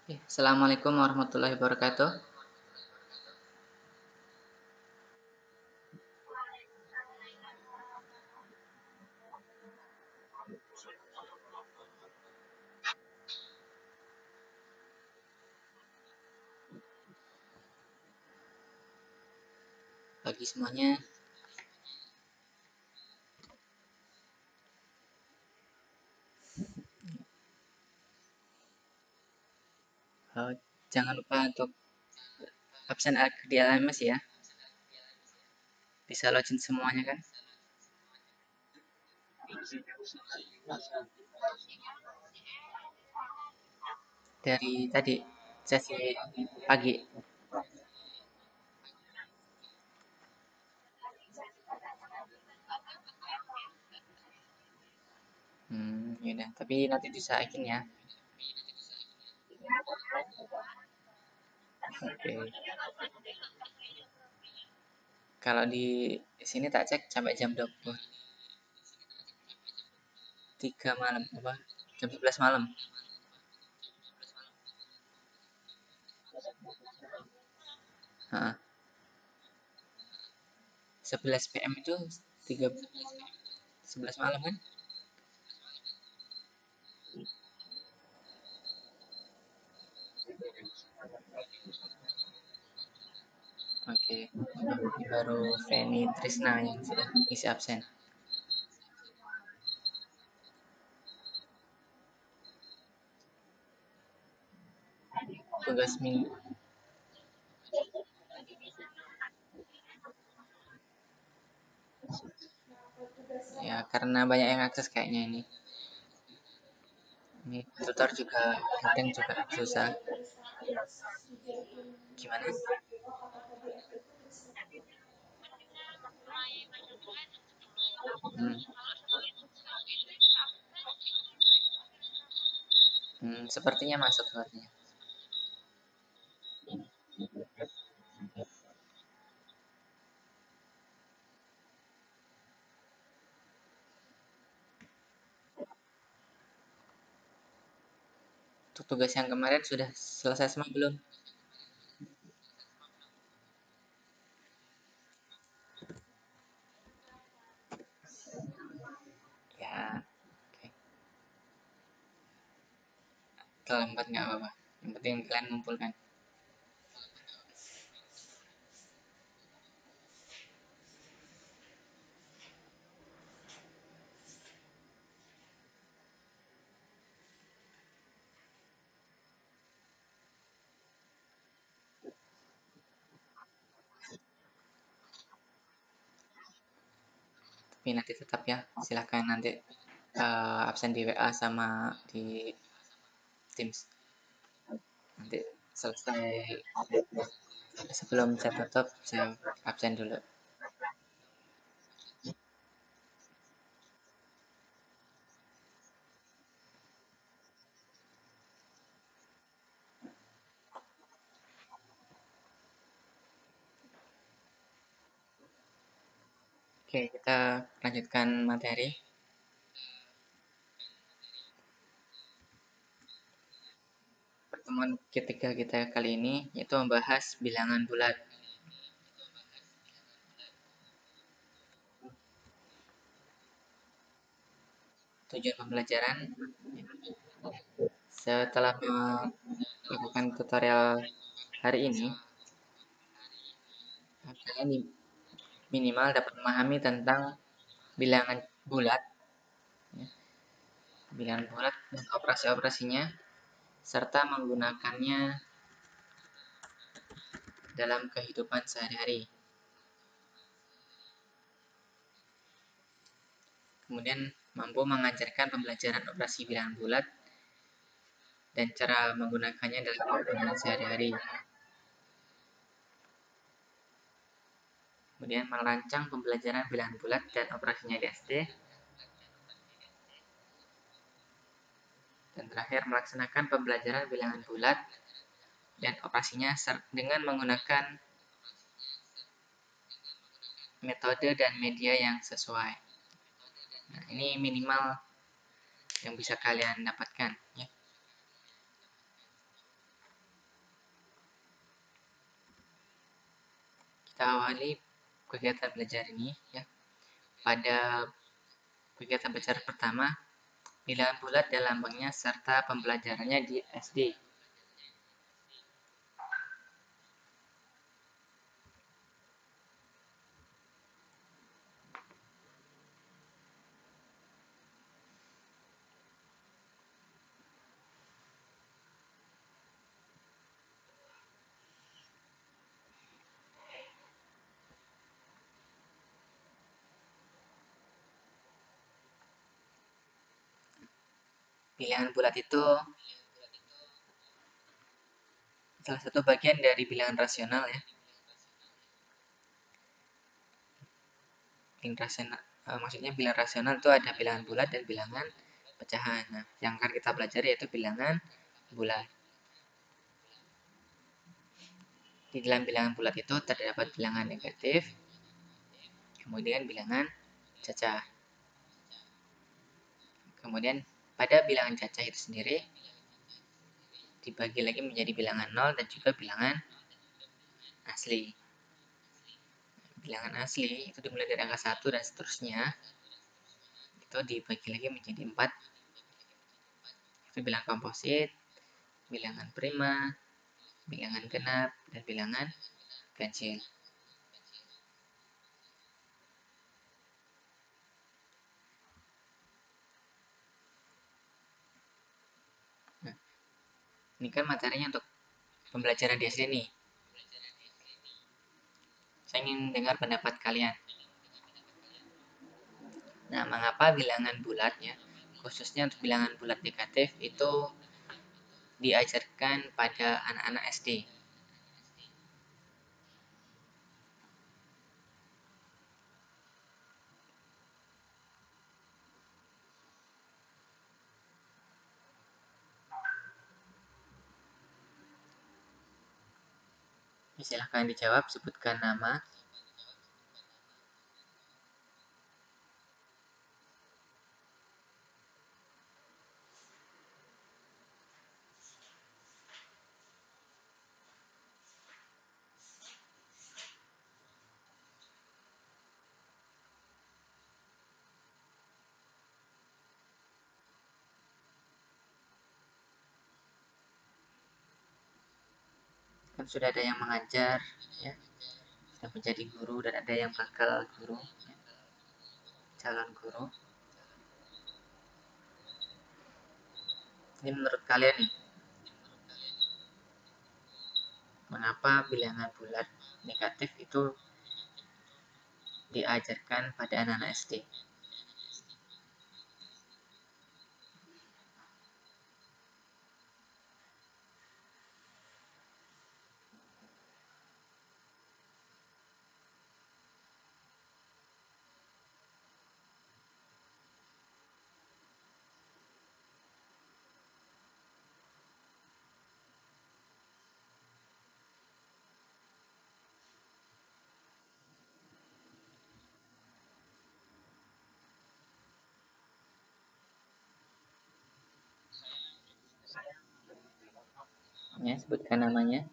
Assalamualaikum warahmatullahi wabarakatuh. Bagi semuanya, eh, jangan lupa untuk absen di LMS ya. Bisa login semuanya kan? Dari tadi, sesi pagi. Yaudah. Tapi nanti diusahain ya. Oke. Kalau di sini tak cek sampai jam 23 malam. Apa? Jam 11 malam. 11 PM itu 11 malam kan? Oke. Ini baru Feni Trisna yang sudah isi absen. Tugas minggu. Ya, karena banyak yang akses kayaknya ini. Ini tutor juga kadang juga susah. Gimana? Hmm, sepertinya masuk sepertinya. Untuk tugas yang kemarin sudah selesai semua belum? Ya, oke. Terlambat nggak apa-apa. Yang penting kalian ngumpulkan. Tapi nanti tetap ya, silahkan nanti absen di WA sama di Teams. Nanti selesai sebelum saya tutup, saya absen dulu. Oke, kita lanjutkan materi. Pertemuan ketiga kita kali ini yaitu membahas bilangan bulat. Tujuan pembelajaran setelah melakukan tutorial hari ini, kalian minimal dapat memahami tentang bilangan bulat, ya, bilangan bulat dan operasi-operasinya, serta menggunakannya dalam kehidupan sehari-hari. Kemudian mampu mengajarkan pembelajaran operasi bilangan bulat dan cara menggunakannya dalam kehidupan sehari-hari. Kemudian merancang pembelajaran bilangan bulat dan operasinya di SD. Dan terakhir melaksanakan pembelajaran bilangan bulat dan operasinya dengan menggunakan metode dan media yang sesuai. Nah, ini minimal yang bisa kalian dapatkan ya. kita awali kegiatan belajar ini ya. Pada kegiatan belajar pertama, bilangan bulat dan lambangnya serta pembelajarannya di SD. Bilangan bulat itu salah satu bagian dari bilangan rasional ya. Bilangan rasional, maksudnya bilangan rasional itu ada bilangan bulat dan bilangan pecahan. Nah, yang akan kita pelajari yaitu bilangan bulat. Di dalam bilangan bulat itu terdapat bilangan negatif, kemudian bilangan cacah. Kemudian pada bilangan cacah itu sendiri dibagi lagi menjadi bilangan 0 dan juga bilangan asli. Bilangan asli itu dimulai dari angka 1 dan seterusnya. Itu dibagi lagi menjadi 4. Itu bilangan komposit, bilangan prima, bilangan genap, dan bilangan ganjil. Nah, ini kan materinya untuk pembelajaran di SD nih. Saya ingin dengar pendapat kalian. Nah, mengapa bilangan bulat ya, khususnya untuk bilangan bulat negatif itu diajarkan pada anak-anak SD? Silahkan dijawab, sebutkan nama. Kan sudah ada yang mengajar ya, sudah menjadi guru, dan ada yang bakal guru ya, calon guru. Ini menurut kalian nih, mengapa bilangan bulat negatif itu diajarkan pada anak-anak SD? Ya, sebutkan namanya.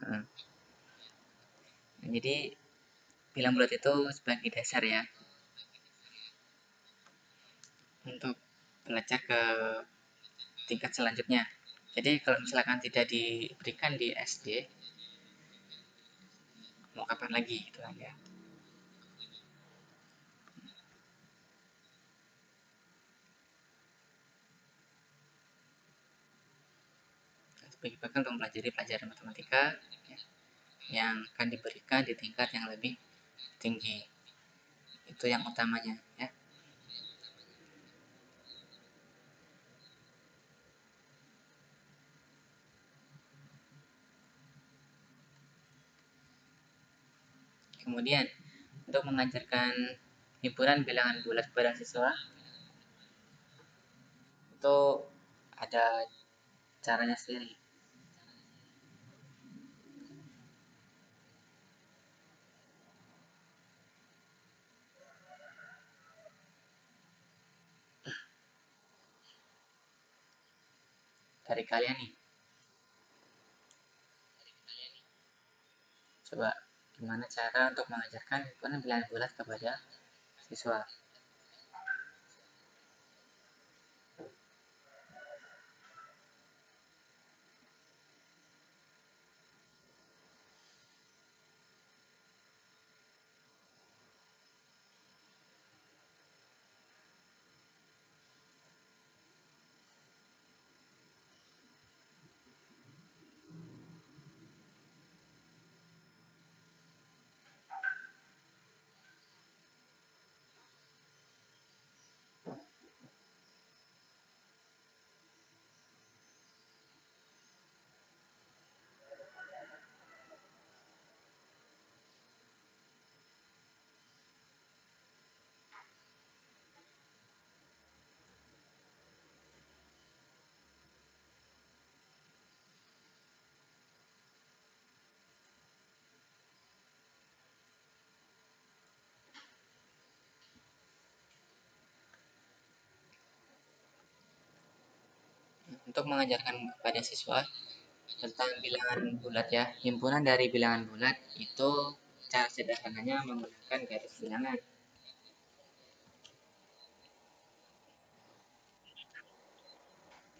Nah, jadi bilangan bulat itu sebagai dasar ya untuk belajar ke tingkat selanjutnya. Jadi kalau misalkan tidak diberikan di SD, mau kapan lagi gitu kan ya. Sebagai bekal untuk mempelajari pelajaran matematika ya, yang akan diberikan di tingkat yang lebih tinggi. Itu yang utamanya ya. Kemudian untuk mengajarkan himpunan bilangan bulat kepada siswa itu ada caranya sendiri. Dari kalian nih, coba gimana cara untuk mengajarkan himpunan bilangan bulat kepada siswa. Untuk mengajarkan kepada siswa tentang bilangan bulat ya, himpunan dari bilangan bulat itu cara sederhananya menggunakan garis bilangan.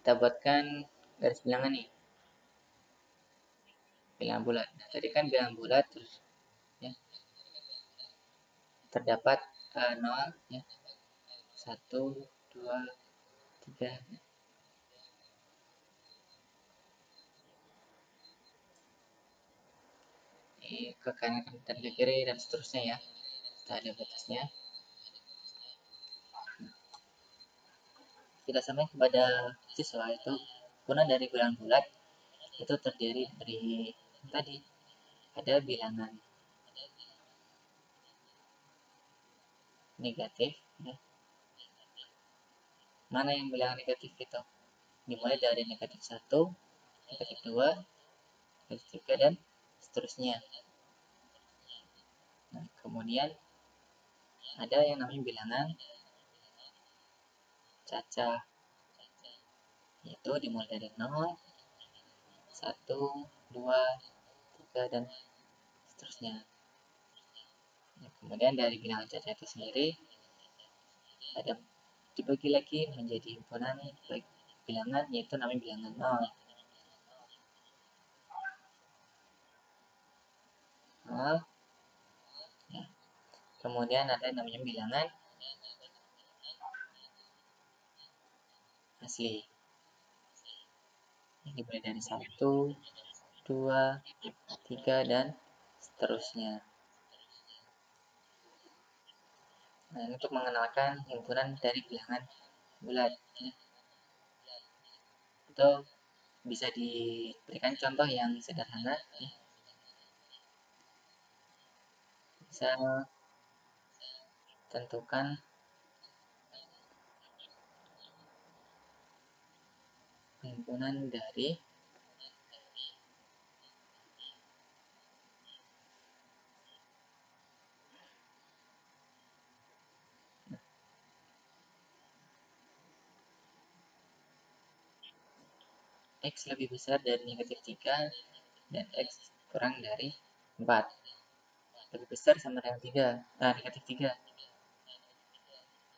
Kita buatkan garis bilangan nih, bilangan bulat. Nah, tadi kan bilangan bulat terus ya, terdapat 0 ya, 1, 2, 3 ke kanan dan ke kiri dan seterusnya ya. Kita ada batasnya. Kita sampaikan kepada siswa itu himpunan dari bilangan bulat itu terdiri dari tadi ada bilangan negatif ya. Mana yang bilangan negatif itu? Dimulai dari negatif 1, negatif 2, negatif 3 dan seterusnya. Nah, kemudian ada yang namanya bilangan cacah, yaitu dimulai dari 0, 1, 2, 3 dan seterusnya. Nah, kemudian dari bilangan cacah itu sendiri ada dibagi lagi menjadi himpunan bilangan, yaitu namanya bilangan 0. 0 ya. Kemudian ada namanya bilangan asli. Ini dimulai dari 1, 2, 3 dan seterusnya. Nah, ini untuk mengenalkan himpunan dari bilangan bulat ya. Atau bisa diberikan contoh yang sederhana ya. Bisa tentukan himpunan dari X lebih besar dari negatif 3 dan X kurang dari 4. Lebih besar sama dengan 3. Nah, negatif 3.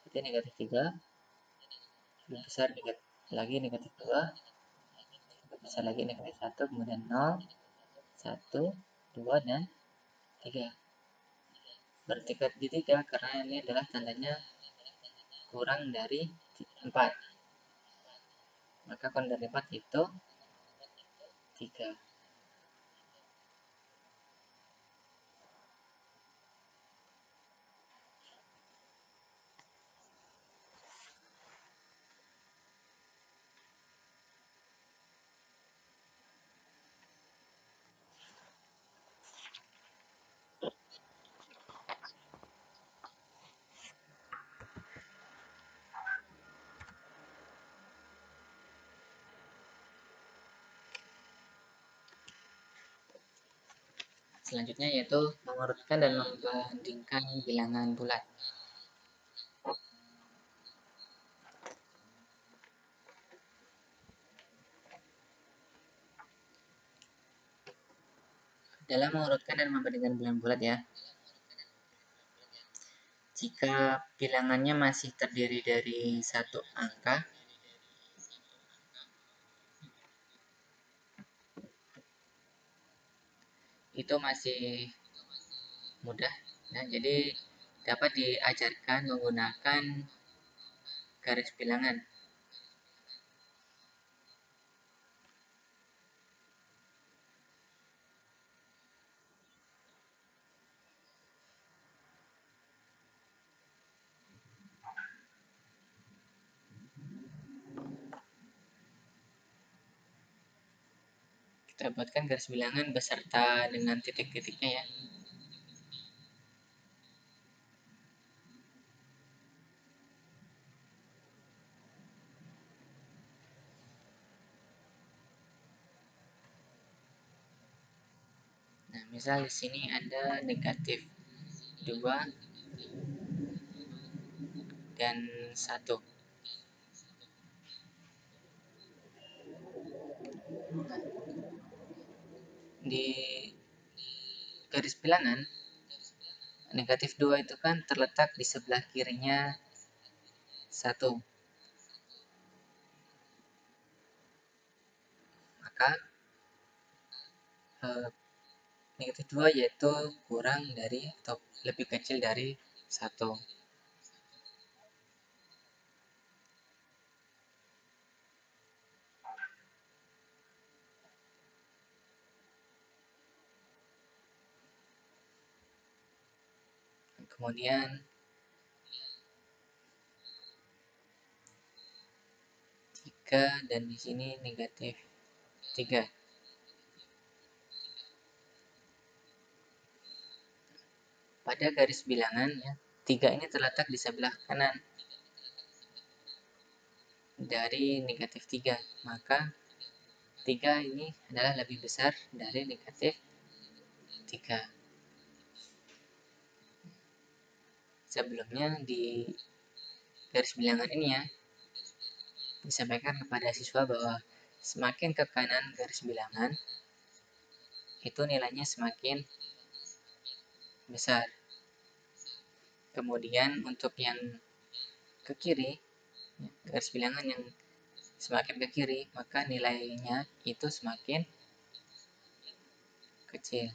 Berarti negatif 3 lebih besar lagi negatif 2, lebih besar lagi negatif 1, kemudian 0, 1, 2 dan 3. Bertingkat di 3 karena ini adalah tandanya kurang dari 4. Maka kurang dari 4 itu 3. Selanjutnya yaitu mengurutkan dan membandingkan bilangan bulat. Dalam mengurutkan dan membandingkan bilangan bulat ya, jika bilangannya masih terdiri dari satu angka, itu masih mudah. Nah, jadi dapat diajarkan menggunakan garis bilangan. Kita buatkan garis bilangan beserta dengan titik-titiknya ya. Nah, misal di sini ada negatif 2 dan 1. Di garis bilangan, negatif 2 itu kan terletak di sebelah kirinya 1. Maka negatif 2 yaitu kurang dari atau lebih kecil dari 1. Kemudian dan di sini negatif 3. Pada garis bilangan ya, 3 ini terletak di sebelah kanan dari negatif 3. Maka 3 ini adalah lebih besar dari negatif 3. Sebelumnya di garis bilangan ini ya, disampaikan kepada siswa bahwa semakin ke kanan garis bilangan, itu nilainya semakin besar. Kemudian untuk yang ke kiri, garis bilangan yang semakin ke kiri, maka nilainya itu semakin kecil.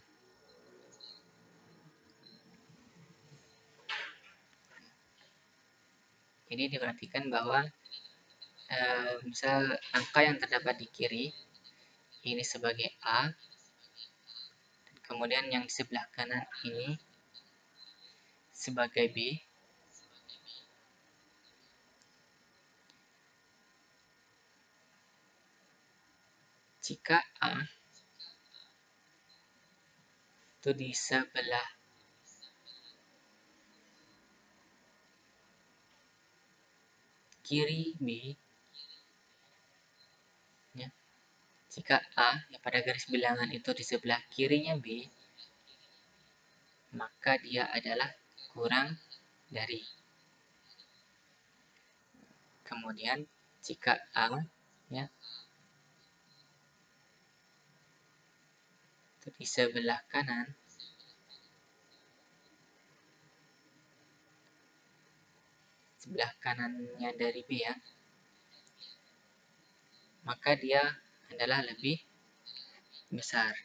Jadi diperhatikan bahwa misal angka yang terdapat di kiri ini sebagai A, kemudian yang di sebelah kanan ini sebagai B. Jika A itu di sebelah kiri B, ya, jika A ya, pada garis bilangan itu di sebelah kirinya B, maka dia adalah kurang dari. Kemudian jika A ya itu di sebelah kanan, sebelah kanannya dari B ya, maka dia adalah lebih besar.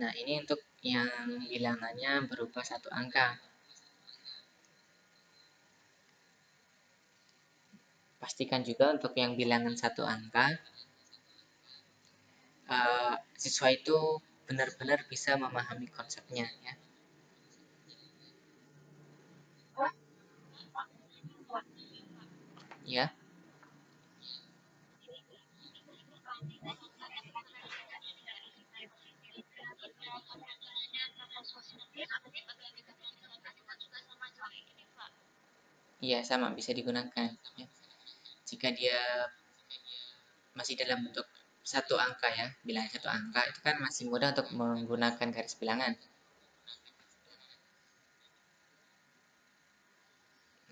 Nah, ini untuk yang bilangannya berupa satu angka. Pastikan juga untuk yang bilangan satu angka, siswa itu benar-benar bisa memahami konsepnya ya. Ya. Iya, sama bisa digunakan. Ya. Jika dia masih dalam bentuk satu angka ya, bilangan satu angka, itu kan masih mudah untuk menggunakan garis bilangan.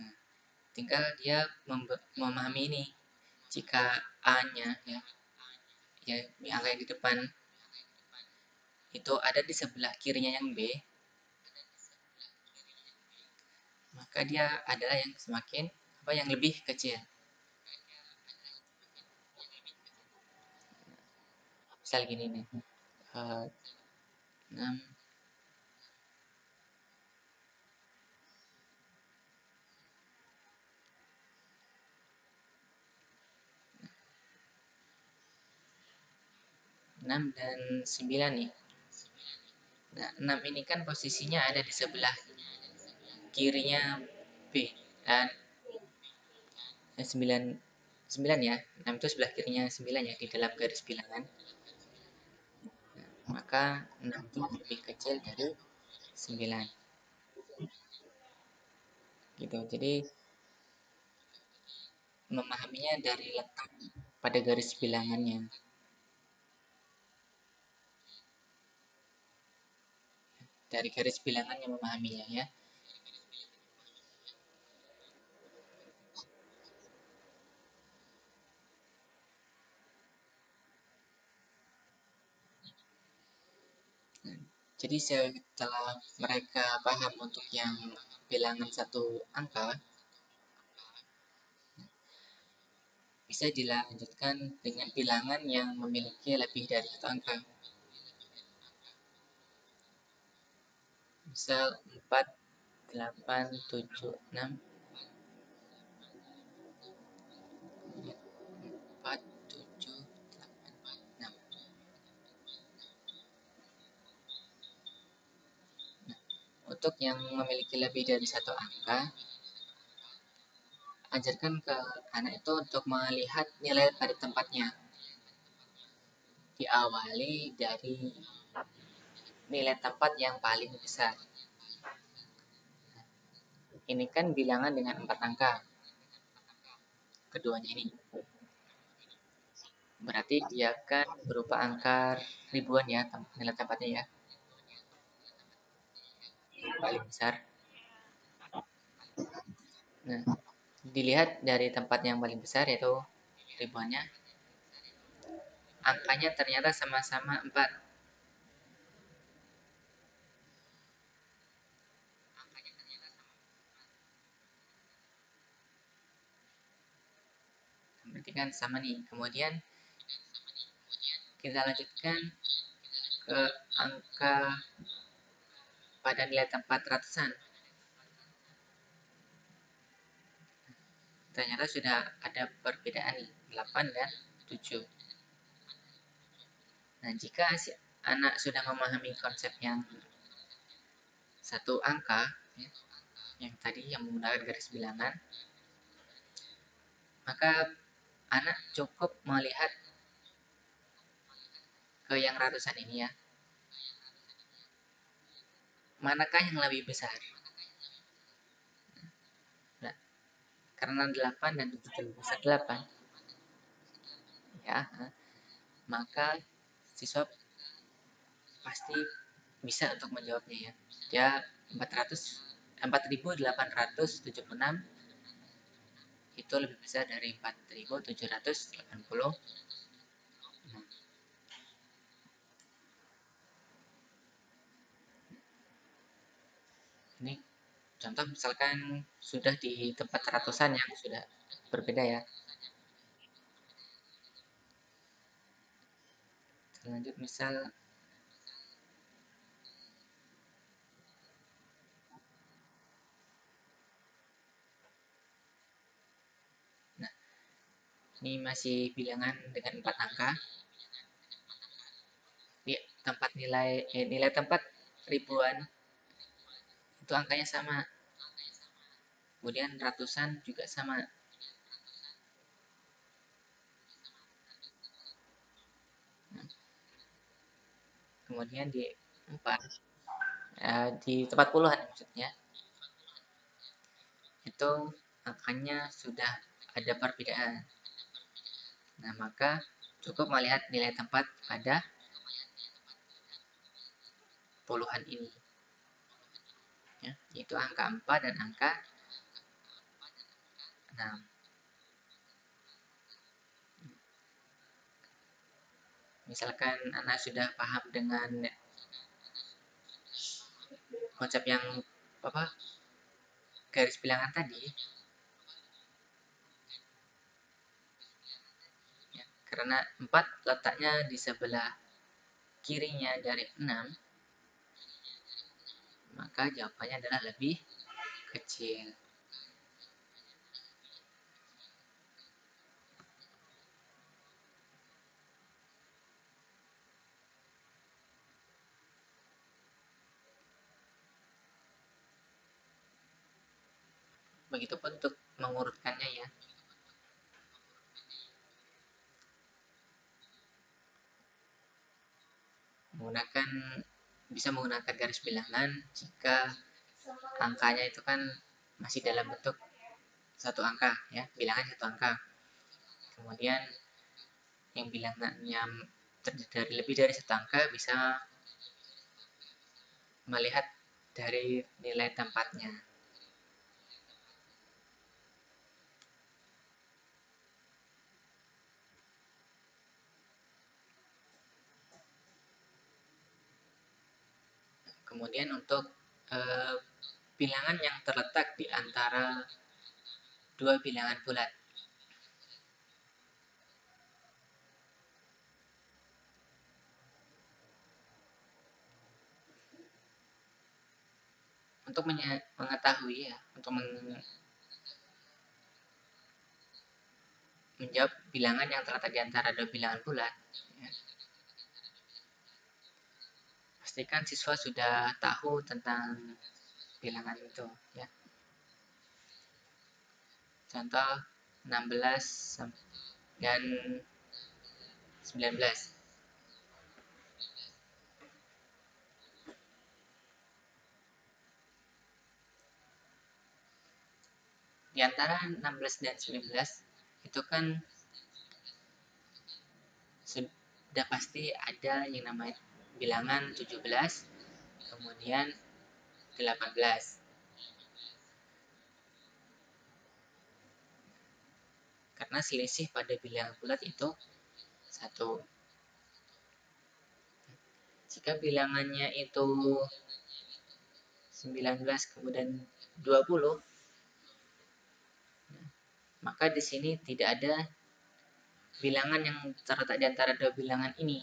Nah, tinggal dia memahami ini. Jika A-nya ya angka yang di depan itu ada di sebelah kirinya yang B, maka dia adalah yang semakin yang lebih kecil. Misal gini nih, 6 6 dan 9 nih. Nah, 6 ini kan posisinya ada di sebelah kirinya B dan 9 9 ya. 6 itu sebelah kirinya 9 ya di dalam garis bilangan. Nah, maka 6 itu lebih kecil dari 9. Gitu. Jadi memahaminya dari letak pada garis bilangannya. Dari garis bilangannya memahaminya ya. Jadi setelah mereka paham untuk yang bilangan satu angka, bisa dilanjutkan dengan bilangan yang memiliki lebih dari satu angka. Misal 4, 8, 7, 6. 4, 7, 8, 6. Untuk yang memiliki lebih dari satu angka, ajarkan ke anak itu untuk melihat nilai pada tempatnya. Diawali dari nilai tempat yang paling besar. Ini kan bilangan dengan 4 angka. Keduanya ini. Berarti dia akan berupa angka ribuan ya, nilai tempatnya ya. Paling besar. Nah, dilihat dari tempat yang paling besar yaitu ribuannya. Angkanya ternyata sama-sama 4. Berarti kan sama nih. Kemudian kita lanjutkan ke angka pada nilai tempat ratusan. Ternyata sudah ada perbedaan nih, 8 dan 7. Nah, jika si anak sudah memahami konsep yang satu angka, ya, yang tadi yang menggunakan garis bilangan, maka anak cukup melihat ke yang ratusan ini ya. Manakah yang lebih besar? Nah, karena 8 dan 7 lebih besar 8, ya, maka siswa pasti bisa untuk menjawabnya ya. Dia 4.876 itu lebih besar dari 4.780. Ini contoh misalkan sudah di tempat ratusan yang sudah berbeda ya. Lanjut misal nah, ini masih bilangan dengan 4 angka. Di tempat nilai tempat ribuan itu angkanya sama. Kemudian ratusan juga sama. Kemudian di 4 di tempat puluhan maksudnya itu angkanya sudah ada perbedaan. Nah, maka cukup melihat nilai tempat pada puluhan ini, ya, yaitu angka 4 dan angka 6. Misalkan anak sudah paham dengan konsep yang apa garis bilangan tadi, ya, karena 4 letaknya di sebelah kirinya dari 6, maka jawabannya adalah lebih kecil. Begitupun untuk mengurutkannya, ya. Bisa menggunakan garis bilangan jika angkanya itu kan masih dalam bentuk satu angka, ya, bilangan satu angka. Kemudian yang bilangannya terdiri dari lebih dari satu angka bisa melihat dari nilai tempatnya. Kemudian untuk bilangan yang terletak di antara dua bilangan bulat. Untuk mengetahui, ya, untuk menjawab bilangan yang terletak di antara dua bilangan bulat, ya, pastikan siswa sudah tahu tentang bilangan itu, ya. Contoh 16 dan 19. Di antara 16 dan 19 itu kan sudah pasti ada yang namanya bilangan 17, kemudian 18. Karena selisih pada bilangan bulat itu 1. Jika bilangannya itu 19 kemudian 20, maka di sini tidak ada bilangan yang terletak di antara dua bilangan ini.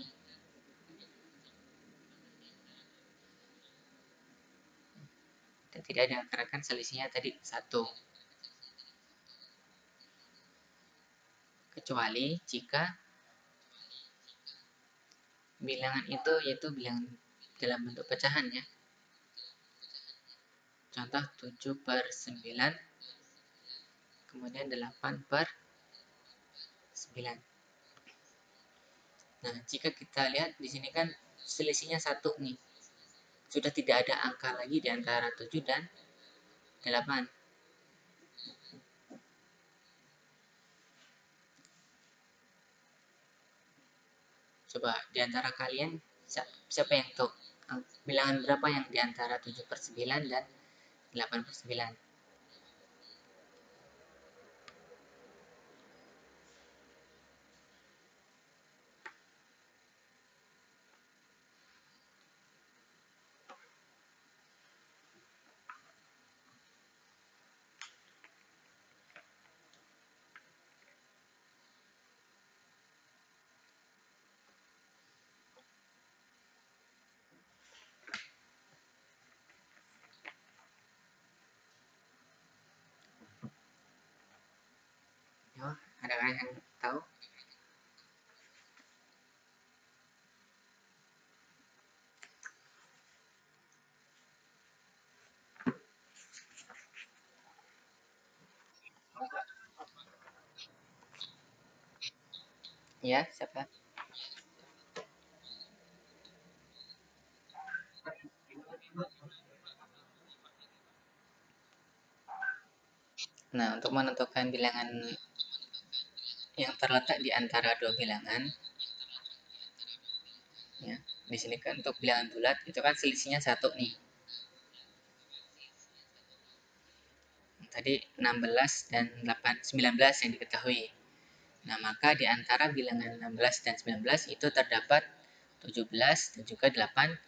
Dan tidak ada, karena kan selisihnya tadi 1. Kecuali jika bilangan itu yaitu bilangan dalam bentuk pecahan, ya. Contoh 7 per 9, kemudian 8 per 9. Nah, jika kita lihat di sini kan selisihnya 1 nih. Sudah tidak ada angka lagi di antara 7 dan 8. Coba di antara kalian siapa yang tahu bilangan berapa yang di antara 7 per 9 dan 8 per 9? Yo, ada yang tahu? Ya, siapa? Nah, untuk menentukan bilangan yang terletak di antara dua bilangan, ya, di sini kan untuk bilangan bulat itu kan selisihnya 1 nih. Tadi 16 dan 19 yang diketahui. Nah, maka di antara bilangan 16 dan 19 itu terdapat 17 dan juga 18.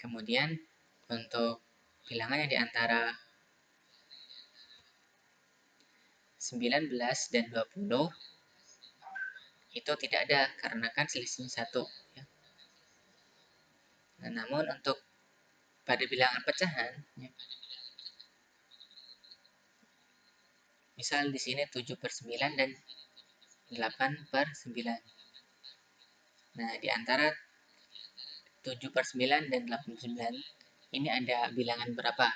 Kemudian untuk bilangan yang di antara 19 dan 20 itu tidak ada karena kan selisihnya 1. Ya. Nah, namun untuk pada bilangan pecahan, ya, misal di sini 7/9 dan 8/9. Nah, di antara 7/9 dan 8/9 ini ada bilangan berapa?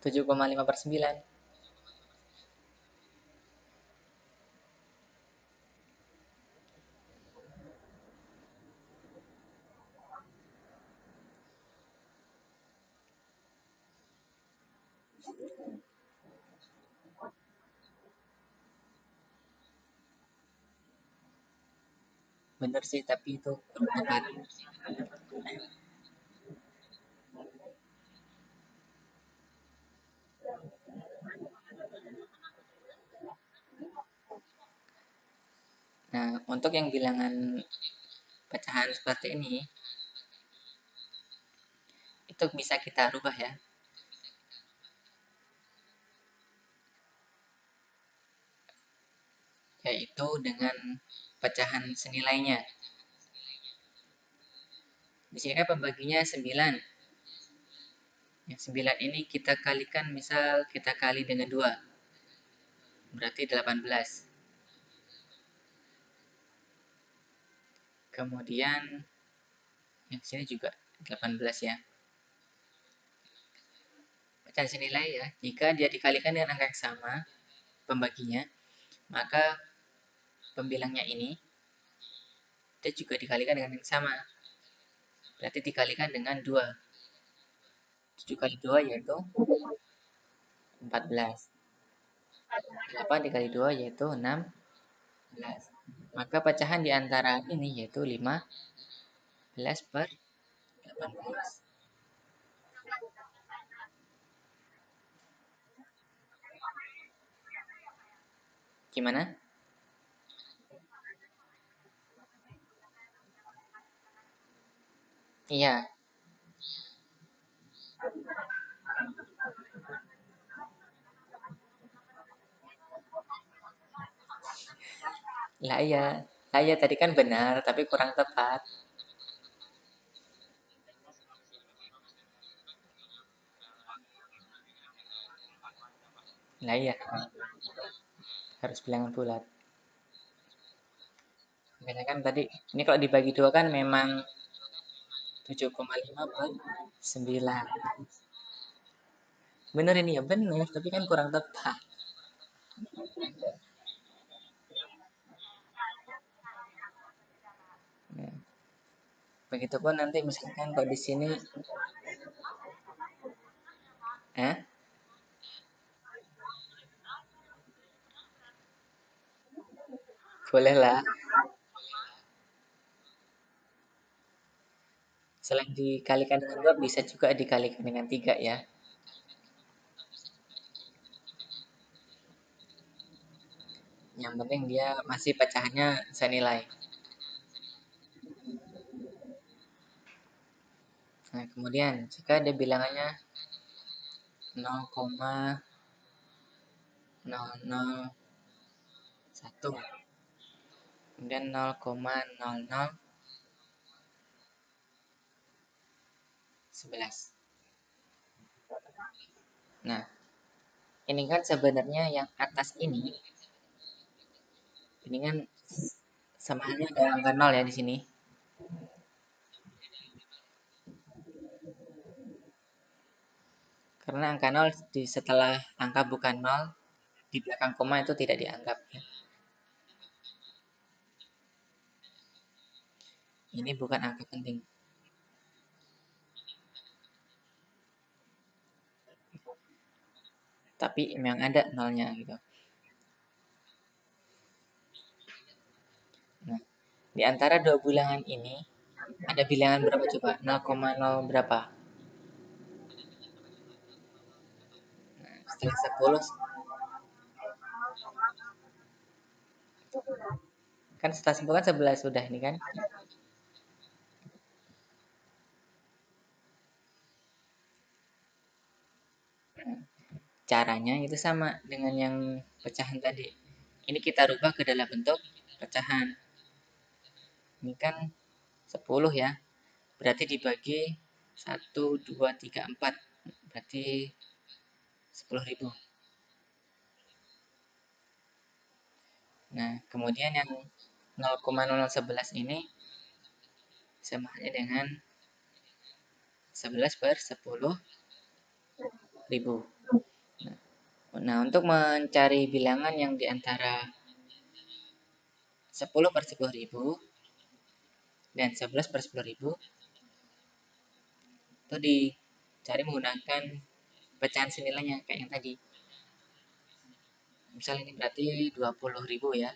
7,5/9. Benar sih, tapi itu kurang tepat. Nah, untuk yang bilangan pecahan seperti ini, itu bisa kita rubah ya. Yaitu dengan pecahan senilainya. Di sini kan pembaginya 9. Yang 9 ini kita kalikan, misal kita kali dengan 2. Berarti 18. Kemudian yang sini juga 18 ya. Pecahan senilai ya. Jika dia dikalikan dengan angka yang sama, pembaginya, maka pembilangnya ini dia juga dikalikan dengan yang sama. Berarti dikalikan dengan 2. 7 kali 2 yaitu 14. 8 dikali 2 yaitu 16. Maka pecahan di antara ini yaitu 15/18. Gimana? Iya, lah iya. Lah iya tadi kan benar, tapi kurang tepat. Lah iya, harus bilangan bulat. Makanya kan tadi, ini kalau dibagi dua kan memang 7,5/9. Bener ini ya bener, tapi kan kurang tepat. Ya. Begitupun nanti misalkan kalau di sini, eh, boleh lah. Selain dikalikan dengan 2, bisa juga dikalikan dengan 3 ya. Yang penting dia masih pecahannya senilai. Nah, kemudian jika ada bilangannya 0,001, kemudian 0,0011. Nah, ini kan sebenarnya yang atas ini kan sama halnya ada angka 0 ya di sini. Karena angka 0 setelah angka bukan 0 di belakang koma itu tidak dianggap ya. Ini bukan angka penting. Tapi memang ada nolnya gitu. Nah, di antara dua bilangan ini ada bilangan berapa coba? 0,0 berapa? Nah, setelah 10 kan setelah 10 kan 11 sudah ini kan. Caranya itu sama dengan yang pecahan tadi. Ini kita rubah ke dalam bentuk pecahan. Ini kan 10 ya. Berarti dibagi 1, 2, 3, 4. Berarti 10.000. Nah, kemudian yang 0,0011 ini sama halnya dengan 11 per 10.000. Nah, untuk mencari bilangan yang di antara 10 per 10.000 dan 11 per 10.000 itu dicari menggunakan pecahan senilainya kayak yang tadi. Misal ini berarti 20.000 ya.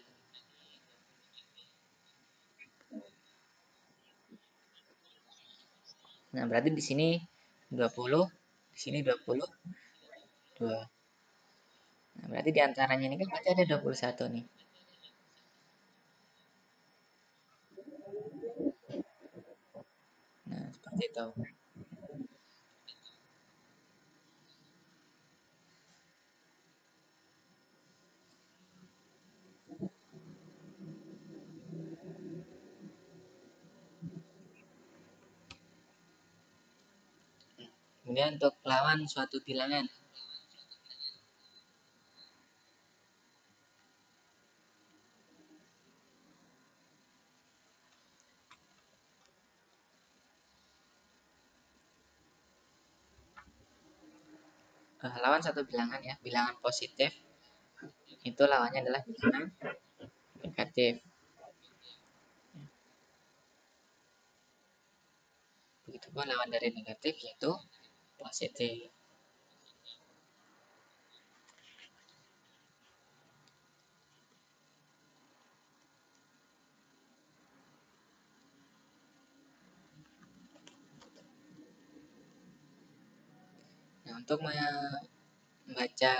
Nah, berarti di sini 20, di sini 22. Nah, berarti di antaranya ini kan berarti ada 21 nih. Nah, seperti itu. Kemudian untuk lawan suatu bilangan. Lawan satu bilangan ya, bilangan positif itu lawannya adalah bilangan negatif. Begitupun lawan dari negatif yaitu positif. Nah, untuk membaca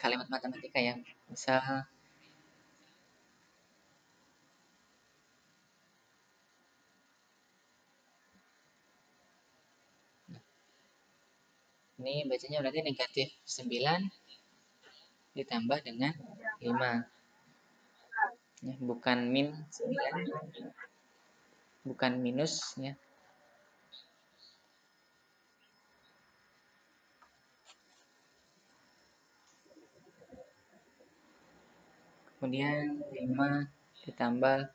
kalimat matematika ya, misal ini bacanya berarti negatif 9 ditambah dengan 5. Ya, bukan min 9, bukan minus ya. Kemudian 5 ditambah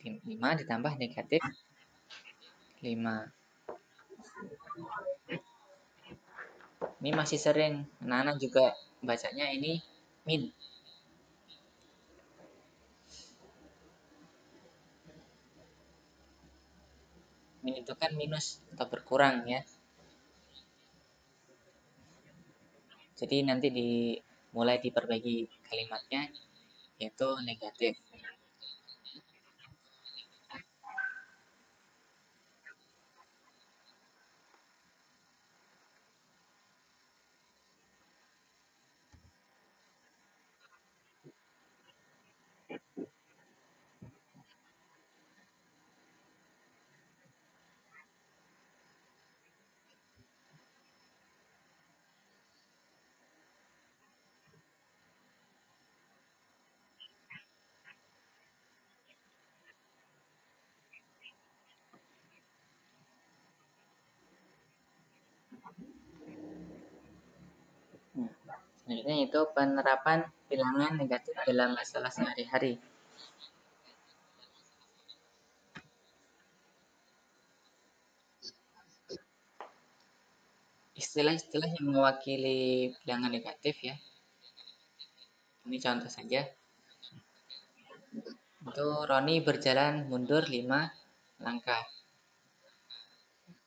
5 ditambah negatif 5. Ini masih sering anak-anak juga bacanya ini min. Min itu kan minus atau berkurang ya. Jadi nanti mulai diperbaiki kalimatnya yaitu negatif. Selanjutnya itu penerapan bilangan negatif dalam masalah sehari-hari. istilah-istilah yang mewakili bilangan negatif ya. Ini contoh saja. Itu Roni berjalan mundur 5 langkah.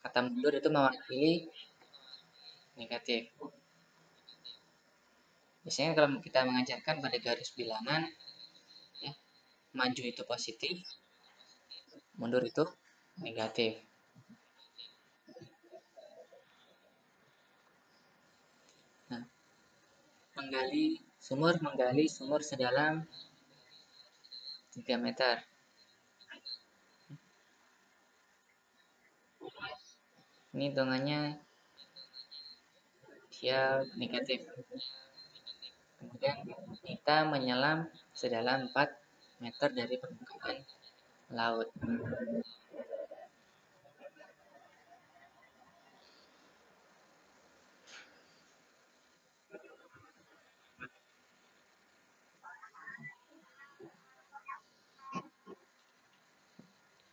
Kata mundur itu mewakili negatif. Biasanya kalau kita mengajarkan pada garis bilangan, ya, maju itu positif, mundur itu negatif. Nah, menggali sumur sedalam 3 meter. Ini hitungannya dia negatif. Kemudian kita menyelam sedalam 4 meter dari permukaan laut.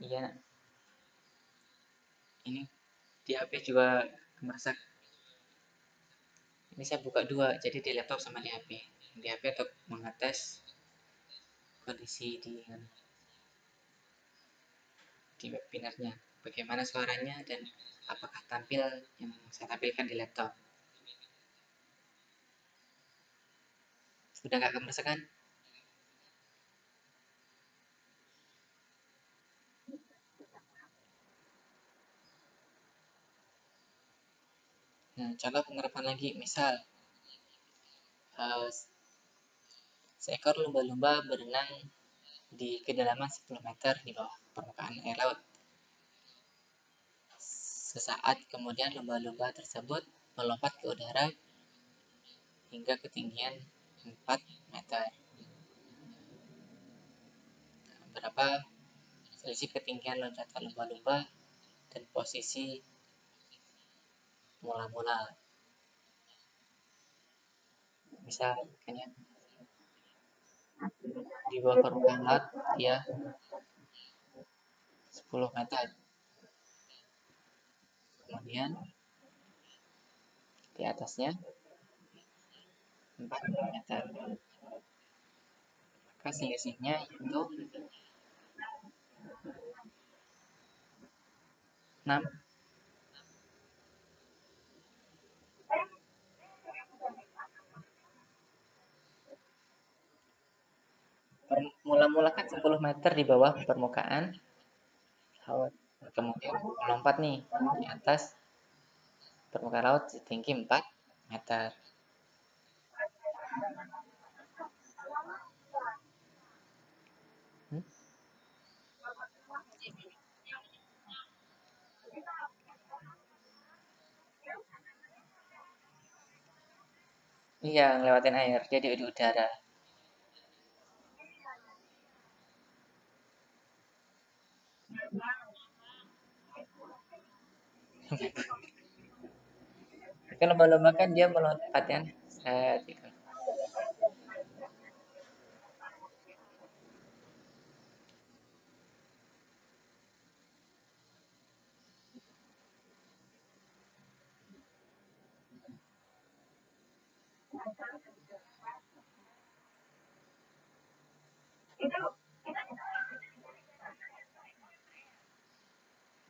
Iya, ini di HP juga merusak. Ini saya buka dua, jadi di laptop sama di HP. Di HP untuk mengetes kondisi di webinarnya, bagaimana suaranya dan apakah tampil yang saya tampilkan di laptop. Sudah nggak kemersakan? Nah, contoh penerapan lagi, misal uh, seekor lumba-lumba berenang di kedalaman 10 meter di bawah permukaan air laut. Sesaat kemudian lumba-lumba tersebut melompat ke udara hingga ketinggian 4 meter. Berapa selisih ketinggian loncatan lumba-lumba dan posisi mula-mula? Misal kan ya, di bawah permukaan laut dia 10 meter. Kemudian di atasnya 4 meter. Maka selisihnya itu 6. Mula-mula kan 10 meter di bawah permukaan laut. Kemudian melompat nih di atas permukaan laut setinggi 4 meter. Hmm? Iya, ngelewatin air, dia di udara. Kan lomba-lomba kan dia melompat kan. Gitu.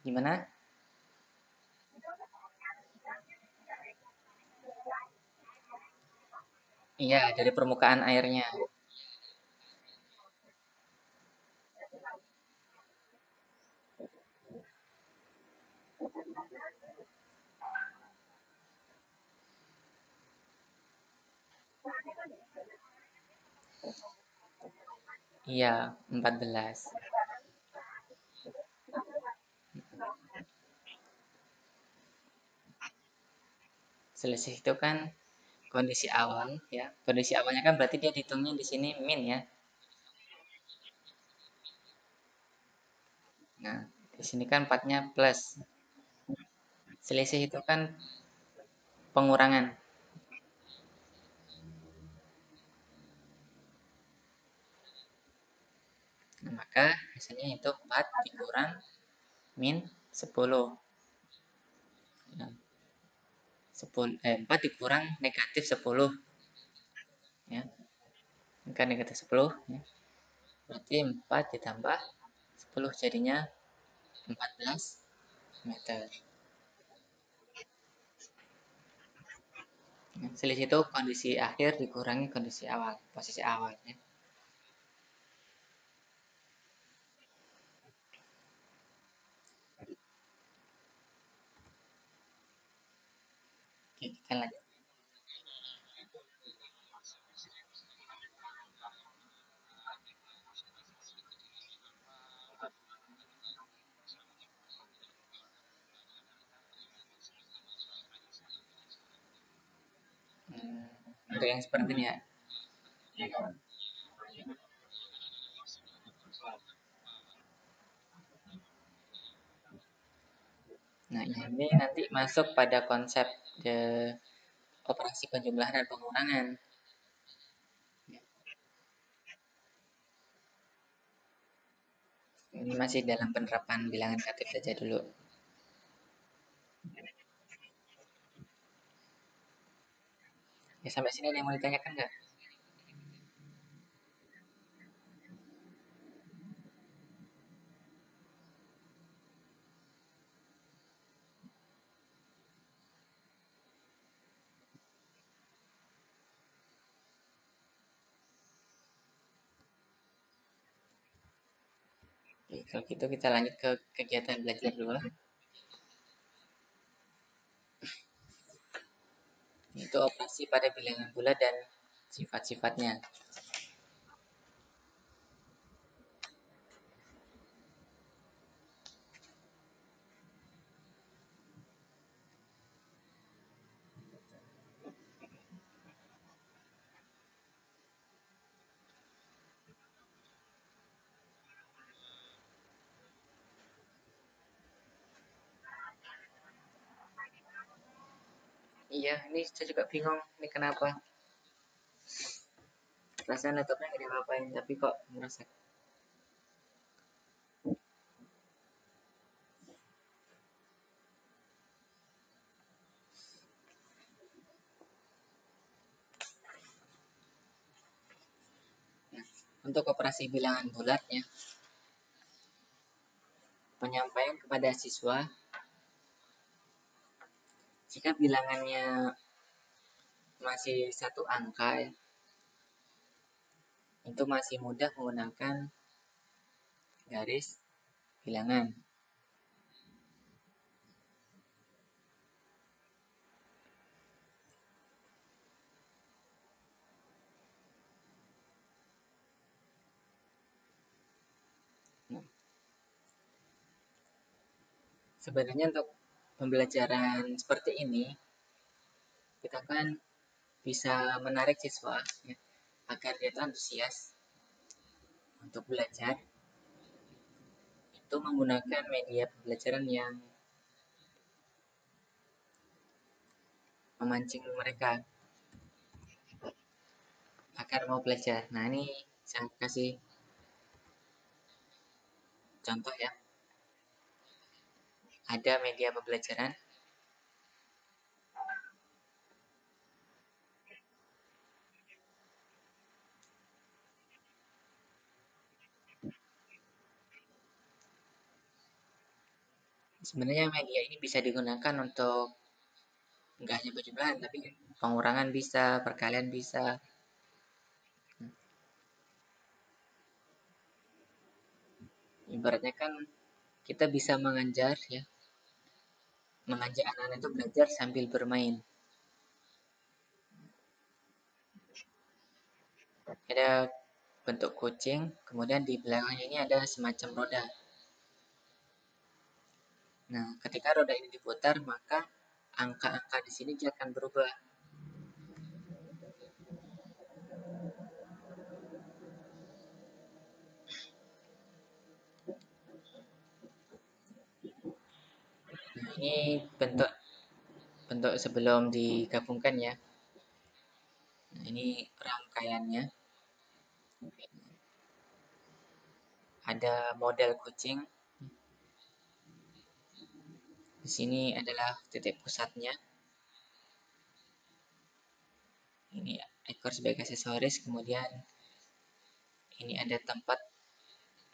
Gimana? Iya, dari permukaan airnya. Iya, 14. Selisih itu kan kondisi awal ya. Kondisi awalnya kan berarti dia dihitungnya di sini min ya. Nah, di sini kan 4-nya plus. Selisih itu kan pengurangan. Nah, maka hasilnya itu 4 dikurang min 10. Nah, 4 dikurang negatif 10 ya. Kan negatif 10 ya. Berarti 4 ditambah 10 jadinya 14 meter. Ya, selisih itu kondisi akhir dikurangi kondisi awal, posisi awal ya. Oke, kita lanjut. Untuk yang seperti ini ya. Nah, ini nanti masuk pada konsep operasi penjumlahan dan pengurangan. Ini masih dalam penerapan bilangan negatif saja dulu. Ya, sampai sini ada yang mau ditanyakan nggak? Oke, kalau gitu kita lanjut ke kegiatan belajar dulu. Itu operasi pada bilangan bulat dan sifat-sifatnya. Iya, ini saya juga bingung. Ini kenapa? Perasaan laptopnya nggak diapa-apain, tapi kok merasa. Nah, untuk operasi bilangan bulatnya, penyampaian kepada siswa, jika bilangannya masih satu angka, itu masih mudah menggunakan garis bilangan. Nah, sebenarnya untuk pembelajaran seperti ini, kita kan bisa menarik siswa ya, agar dia antusias untuk belajar. Itu menggunakan media pembelajaran yang memancing mereka agar mau belajar. Nah, ini saya kasih contoh ya. Ada media pembelajaran. Sebenarnya media ini bisa digunakan untuk nggak hanya penjumlahan, tapi pengurangan bisa, perkalian bisa. Ibaratnya kan kita bisa mengajar ya, mengajak anak-anak itu belajar sambil bermain. Ada bentuk kucing, kemudian di belakangnya ini ada semacam roda. Nah, ketika roda ini diputar, maka angka-angka di sini dia akan berubah. Nah, ini bentuk bentuk sebelum digabungkan ya. Nah, ini rangkaiannya. Ada model kucing. Di sini adalah titik pusatnya. Ini ekor sebagai aksesoris, kemudian ini ada tempat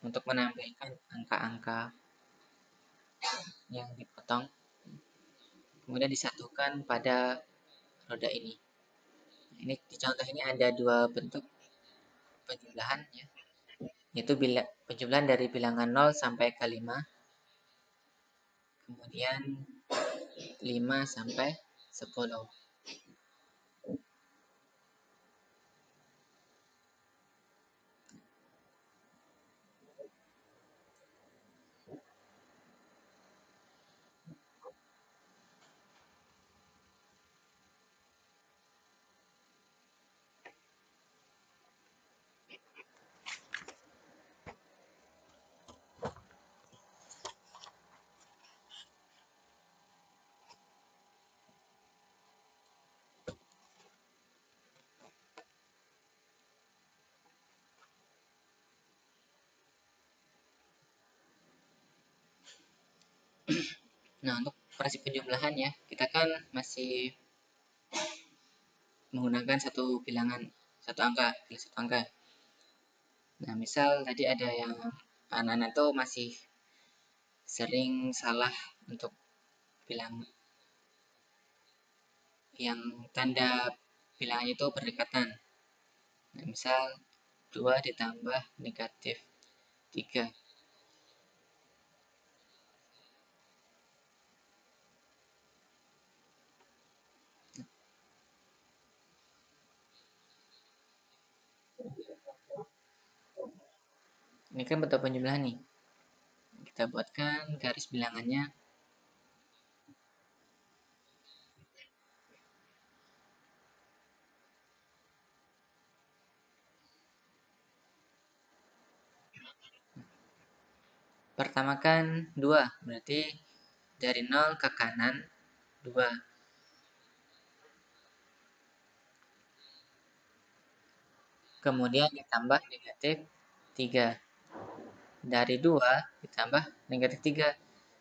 untuk menampilkan angka-angka yang dipotong, kemudian disatukan pada roda ini. Ini di contoh ini ada dua bentuk penjumlahan ya, yaitu penjumlahan dari bilangan 0 sampai ke 5, kemudian 5 sampai 10. Nah, untuk operasi penjumlahan ya, kita kan masih menggunakan satu angka, pilih satu angka. Nah, misal tadi ada yang anak-anak tuh masih sering salah untuk bilang yang tanda bilangannya itu berdekatan. Nah, misal 2 ditambah negatif 3. Ini kan bentuk penjumlahan nih. Kita buatkan garis bilangannya. Pertama kan 2, berarti dari 0 ke kanan 2. Kemudian ditambah negatif 3. Dari 2 ditambah negatif 3.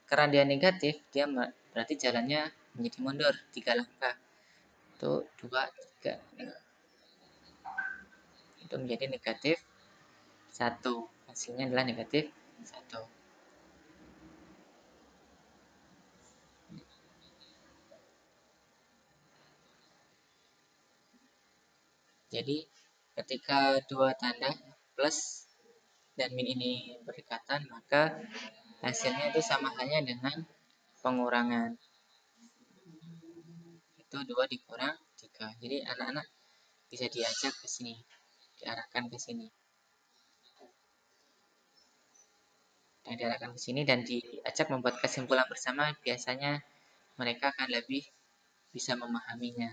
Karena dia negatif, dia berarti jalannya menjadi mundur 3 langkah. Itu 2, 3. Itu menjadi negatif 1. Hasilnya adalah negatif 1. Jadi ketika dua tanda plus dan min ini berdekatan, maka hasilnya itu sama halnya dengan pengurangan. Itu 2 dikurang 3. Jadi anak-anak bisa diajak ke sini, diarahkan ke sini. Dan diarahkan ke sini dan diajak membuat kesimpulan bersama, biasanya mereka akan lebih bisa memahaminya.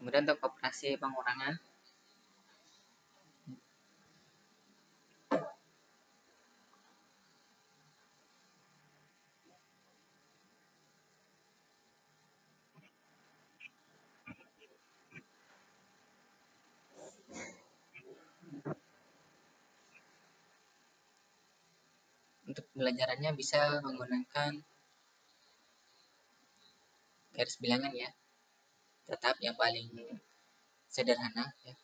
Kemudian untuk operasi pengurangan, untuk pembelajarannya bisa menggunakan garis bilangan ya, tetap yang paling sederhana ya.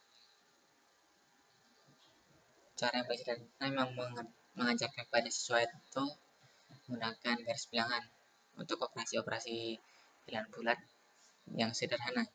Cara yang paling sederhana memang mengajarkan kepada siswa itu menggunakan garis bilangan untuk operasi-operasi bilangan bulat yang sederhana.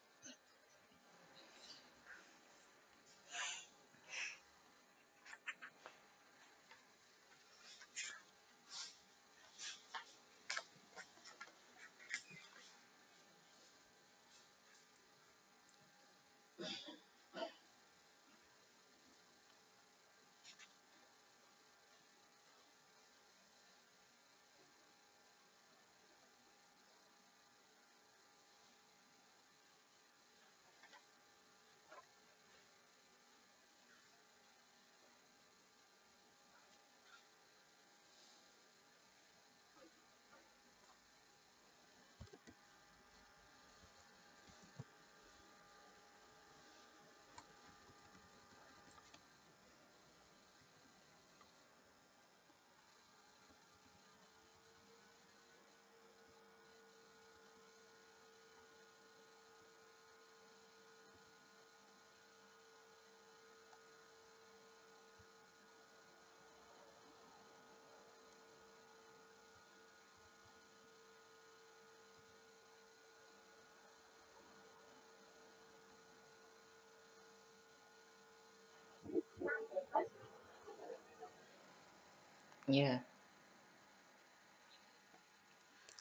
Ya,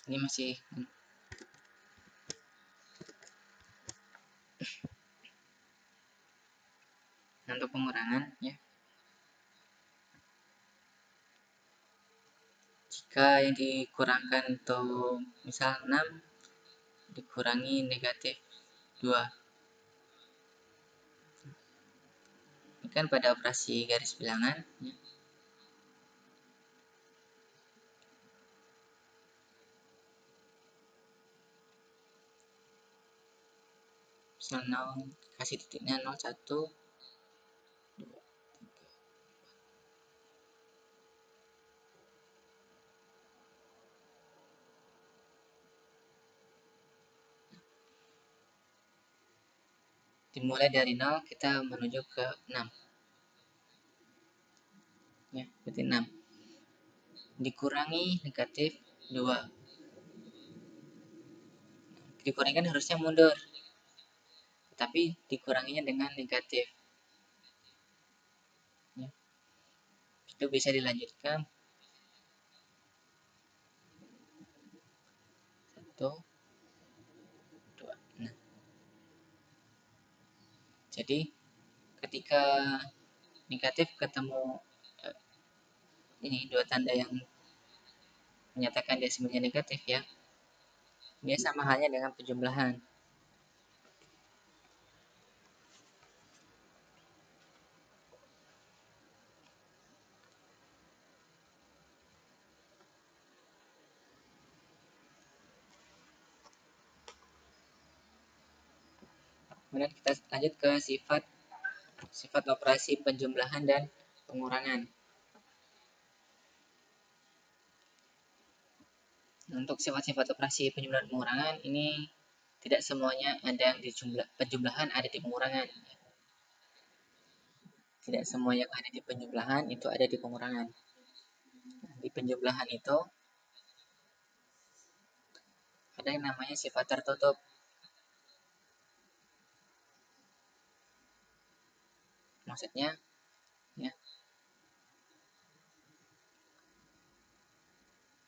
ini masih untuk pengurangan ya. Jika yang dikurangkan itu misal 6 dikurangi negatif 2. Ini kan pada operasi garis bilangan ya. Misal 0 kasih titiknya 0, 1, 2. Dimulai dari 0 kita menuju ke 6 ya, berarti 6 dikurangi negatif 2. Dikurangi kan harusnya mundur, tapi dikuranginya dengan negatif ya. Itu bisa dilanjutkan 1, 2. Nah, jadi ketika negatif ketemu ini dua tanda yang menyatakan desimalnya negatif ya, dia sama halnya dengan penjumlahan. Kemudian kita lanjut ke sifat operasi penjumlahan dan pengurangan. Untuk sifat-sifat operasi penjumlahan dan pengurangan ini tidak semuanya ada yang di penjumlahan ada di pengurangan. Tidak semua yang ada di penjumlahan itu ada di pengurangan. Di penjumlahan itu ada yang namanya sifat tertutup. Maksudnya ya,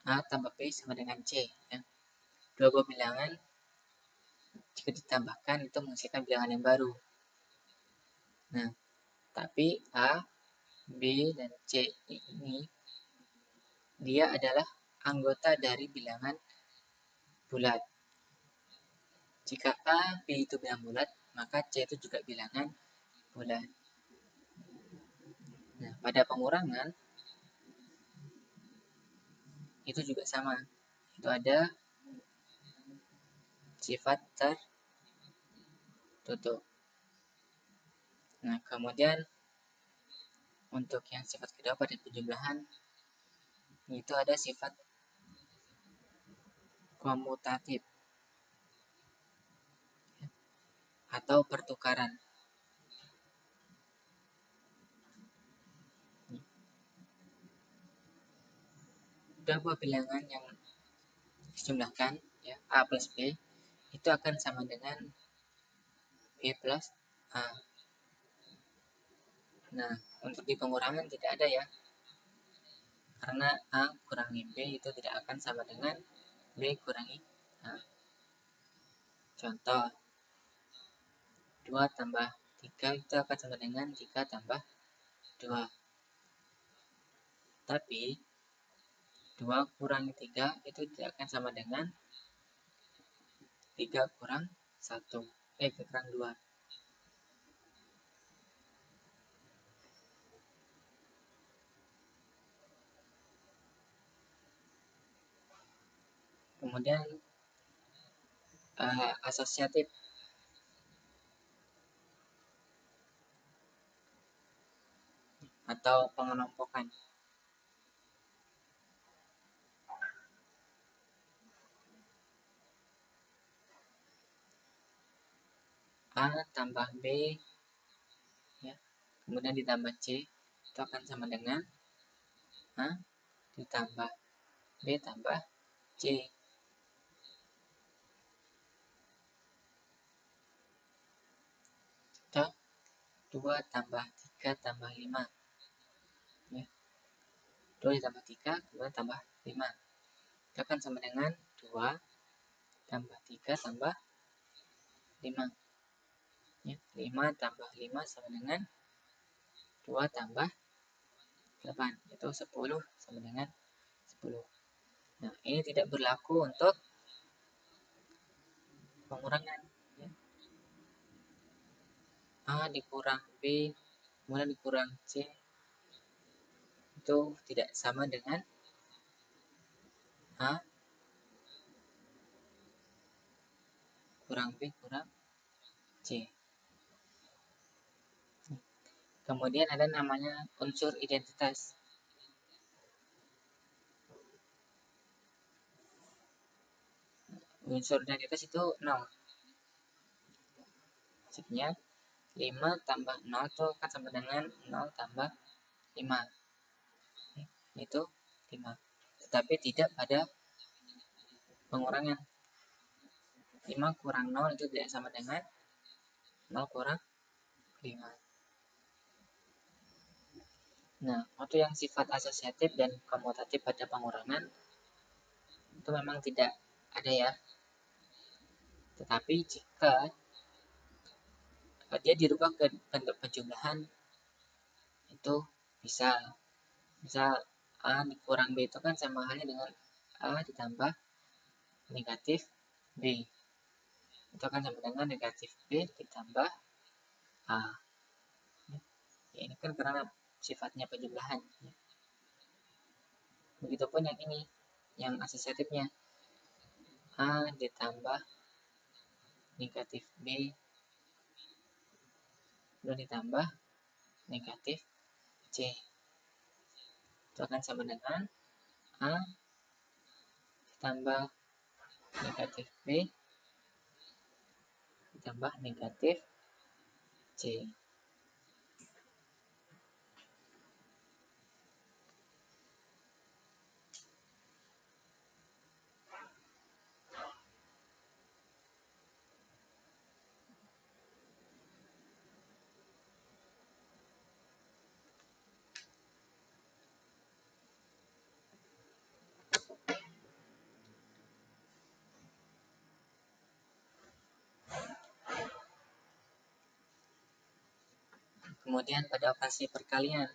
A tambah B sama dengan C ya. Dua buah bilangan jika ditambahkan itu menghasilkan bilangan yang baru. Nah, tapi A, B, dan C ini dia adalah anggota dari bilangan bulat. Jika A, B itu bilangan bulat, maka C itu juga bilangan bulat. Nah, pada pengurangan itu juga sama. Itu ada sifat tertutup. Nah, kemudian untuk yang sifat kedua pada penjumlahan itu ada sifat komutatif atau pertukaran. Dua buah bilangan yang dijumlahkan ya, A plus B itu akan sama dengan B plus A. Nah, untuk di pengurangan tidak ada ya, karena A kurangi B itu tidak akan sama dengan B kurangi A. Contoh, 2 tambah 3 itu akan sama dengan 3 tambah 2. Tapi 2 kurangi 3 itu tidak akan sama dengan 3 kurang 1. 3 kurang 2. Kemudian asosiatif atau pengelompokan. A tambah B ya, kemudian ditambah C itu akan sama dengan A ditambah B tambah C. Contoh, 2 tambah 3 tambah 5 ya. 2 ditambah 3, kemudian tambah 5. Itu akan sama dengan 2 tambah 3 tambah 5. Ya, 5 tambah 5 sama dengan 2 tambah 8. Itu 10 sama dengan 10. Nah, ini tidak berlaku untuk pengurangan. Ya. A dikurang B, kemudian dikurang C, itu tidak sama dengan A kurang B kurang C. Kemudian ada namanya unsur identitas. Unsur identitas itu 0. Maksudnya 5 tambah 0 itu akan sama dengan 0 tambah 5. Itu 5. Tetapi tidak pada pengurangan. 5 kurang 0 itu tidak sama dengan 0 kurang 5. Nah, waktu yang sifat asosiatif dan komutatif pada pengurangan itu memang tidak ada ya. Tetapi jika dia dirubah ke bentuk penjumlahan itu bisa. Misal A dikurang B itu kan sama halnya dengan A ditambah negatif B. Itu akan sama dengan negatif B ditambah A. Ya, ini kan karena sifatnya penjumlahan. Begitupun yang ini, yang asosiatifnya. A ditambah negatif B lalu ditambah negatif C. Itu akan sama dengan A ditambah negatif B ditambah negatif C. Kemudian pada operasi perkalian.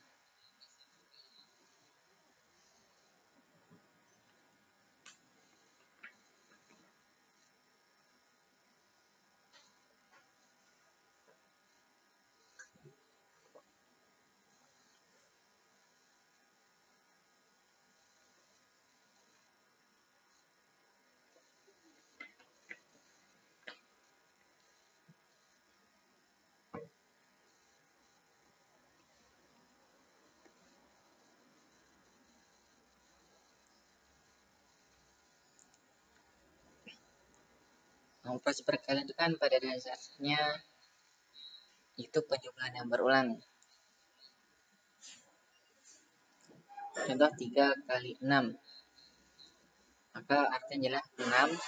Operasi perkalian itu kan pada dasarnya itu penjumlahan yang berulang. Contoh 3 kali 6. Maka artinya adalah 6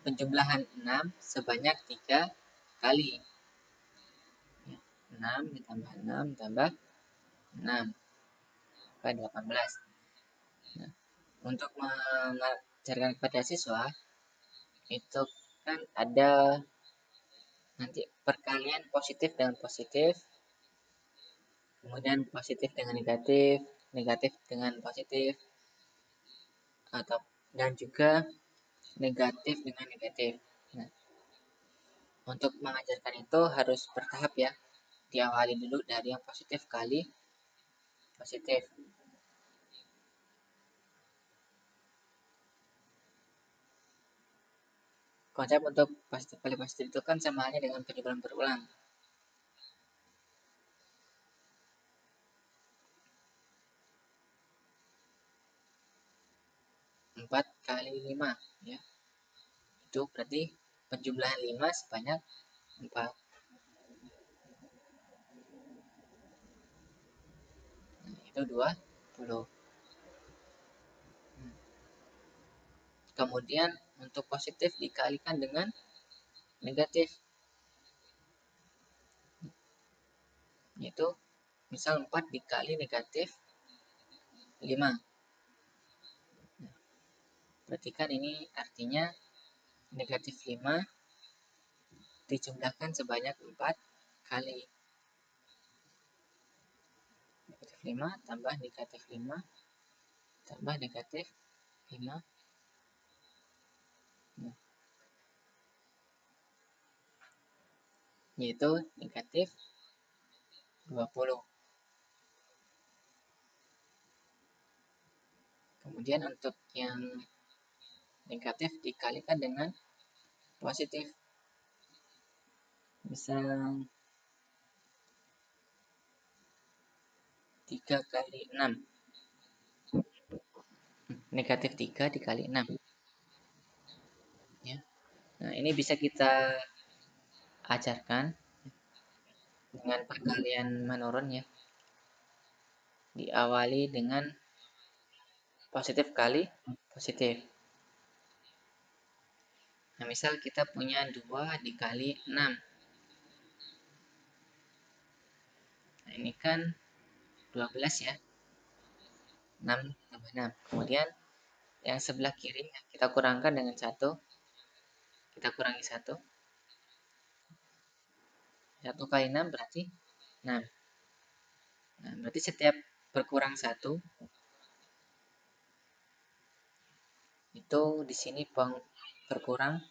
penjumlahan 6 sebanyak 3 kali. 6 ditambah 6 tambah 6. Maka 18. Nah, untuk mengajarkan kepada siswa itu kan ada nanti perkalian positif dengan positif, kemudian positif dengan negatif, negatif dengan positif, atau dan juga negatif dengan negatif. Nah, untuk mengajarkan itu harus bertahap ya. Diawali dulu dari yang positif kali positif. Konsep untuk positif kali positif itu kan sama halnya dengan penjumlahan berulang. 4 kali 5 ya. Itu berarti penjumlahan 5 sebanyak 4. Nah, itu 20. Kemudian untuk positif dikalikan dengan negatif, yaitu misal 4 dikali negatif 5. Berarti kan ini artinya negatif 5 dijumlahkan sebanyak 4 kali. Negatif 5 tambah negatif 5 tambah negatif 5. Nah, yaitu negatif 20. Kemudian untuk yang negatif dikalikan dengan positif. Misal 3 kali 6. Negatif 3 dikali 6. Ya. Nah, ini bisa kita ajarkan dengan perkalian menurun ya. Diawali dengan positif kali positif. Nah, misal kita punya 2 dikali 6. Nah, ini kan 12 ya. 6 tambah 6. Kemudian yang sebelah kiri kita kurangkan dengan 1. Kita kurangi 1. 1 kali 6 berarti 6. Nah, berarti setiap berkurang 1 itu di sini berkurang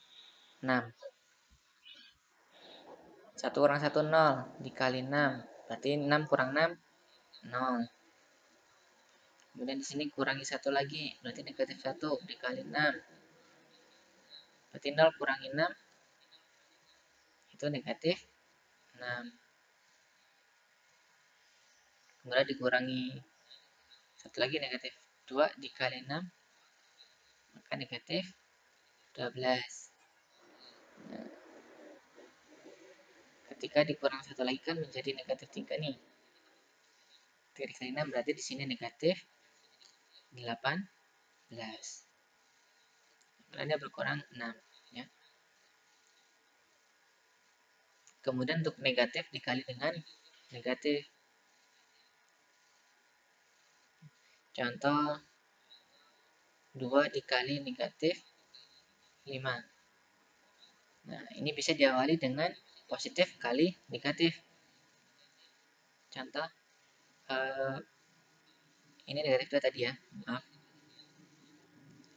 6. 1 kurang 1 0 dikali 6. Berarti 6 kurang 6 0. Kemudian di sini kurangi 1 lagi, berarti negatif 1 dikali 6. Berarti 0 kurangi 6 itu negatif 6. Kemudian dikurangi 1 lagi negatif 2 dikali 6 maka negatif 12. Nah, ketika dikurang 1 lagi kan menjadi negatif 3 nih. 3 dikali 6 berarti di sini negatif 18. Karena berkurang 6 ya. Kemudian untuk negatif dikali dengan negatif. Contoh 2 dikali negatif 5. Nah, ini bisa diawali dengan positif kali negatif. Contoh ini negatif 2 tadi ya, maaf.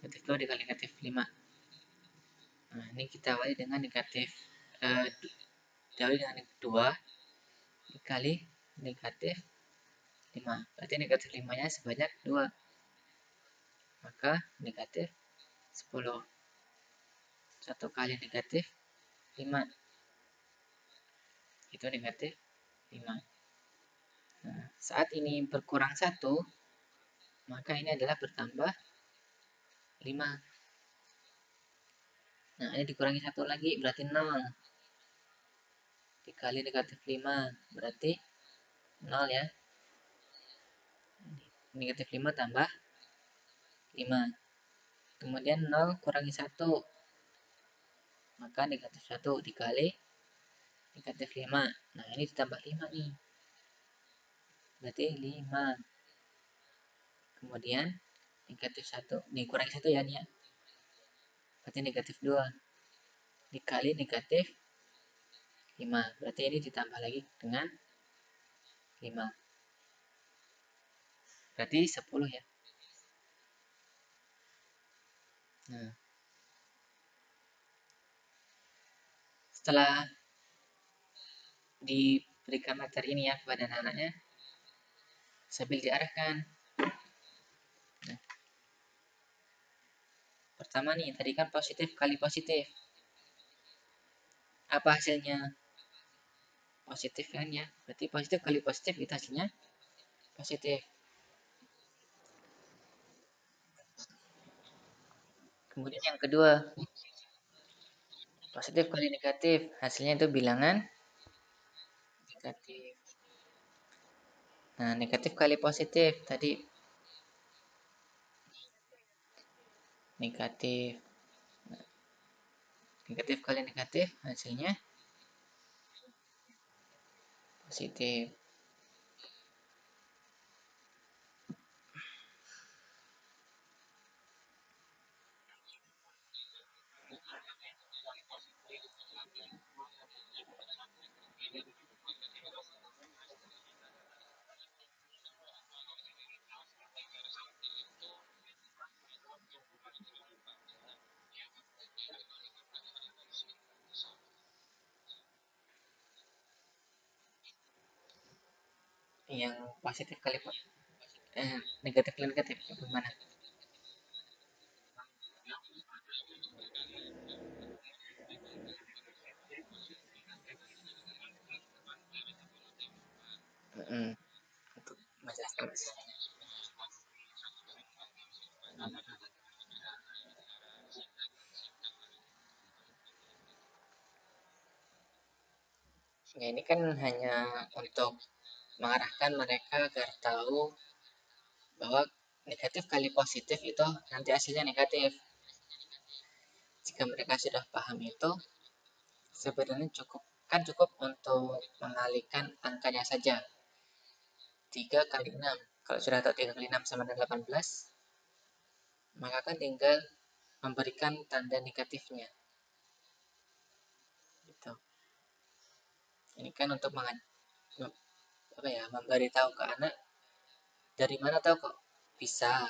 Negatif 2 dikali negatif 5. Nah, ini kita awali dengan negatif diawali dengan 2 dikali negatif 5. Berarti negatif 5-nya sebanyak 2. Maka negatif 10. 1 kali negatif 5. Itu negatif 5. Nah, saat ini berkurang 1, maka ini adalah bertambah 5. Nah, ini dikurangi 1 lagi, berarti 0. Dikali negatif 5, berarti 0 ya. Negatif 5 tambah 5. Kemudian 0 kurangi 1. Maka negatif 1 dikali negatif 5. Nah, ini ditambah 5 nih. Berarti 5. Kemudian negatif 1 dikurangi 1 ya nih ya. Berarti negatif 2 dikali negatif 5. Berarti ini ditambah lagi dengan 5. Berarti 10 ya. Nah, setelah diberikan materi ini ya kepada anak-anaknya sambil diarahkan. Nah, pertama nih, tadi kan positif kali positif. Apa hasilnya? Positif kan ya. Berarti positif kali positif itu hasilnya positif. Kemudian yang kedua, positif kali negatif. Hasilnya itu bilangan negatif. Nah, negatif kali positif. Tadi negatif. Negatif kali negatif hasilnya positif. Yang positif kali negatif kali negatif gimana? Mm-mm. Untuk menjelaskan ya, ini kan hanya untuk mengarahkan mereka agar tahu bahwa negatif kali positif itu nanti hasilnya negatif. Jika mereka sudah paham itu, sebenarnya cukup untuk mengalihkan angkanya saja. 3 kali 6. Kalau sudah tahu 3 kali 6 sama dengan 18, maka kan tinggal memberikan tanda negatifnya. Gitu. Ini kan untuk memberitahu ke anak dari mana tahu kok bisa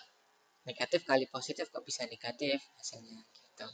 negatif kali positif kok bisa negatif hasilnya gitu.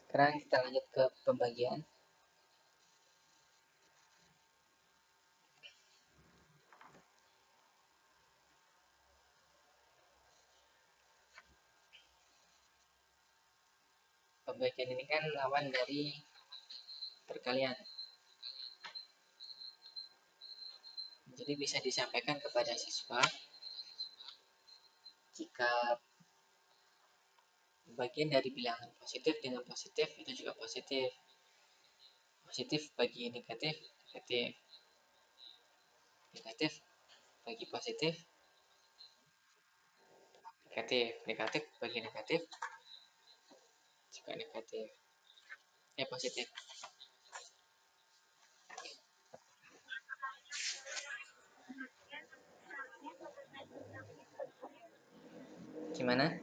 Sekarang kita lanjut ke pembagian. Pembagian ini kan lawan dari perkalian. Jadi bisa disampaikan kepada siswa jika bagian dari bilangan positif dengan positif itu juga positif. Positif bagi negatif, negatif. Negatif bagi positif, negatif. Negatif bagi negatif juga negatif. Positif. Gimana?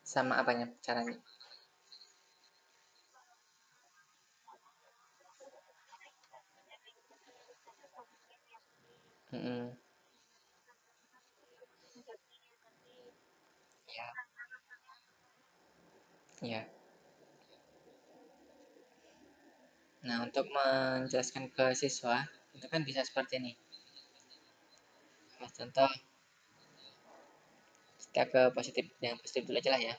Sama apanya caranya? Mm-mm. Ya, ya. Nah, untuk menjelaskan ke siswa, itu kan bisa seperti ini. Nah, contoh, kita ke positif, yang positif dulu aja lah ya.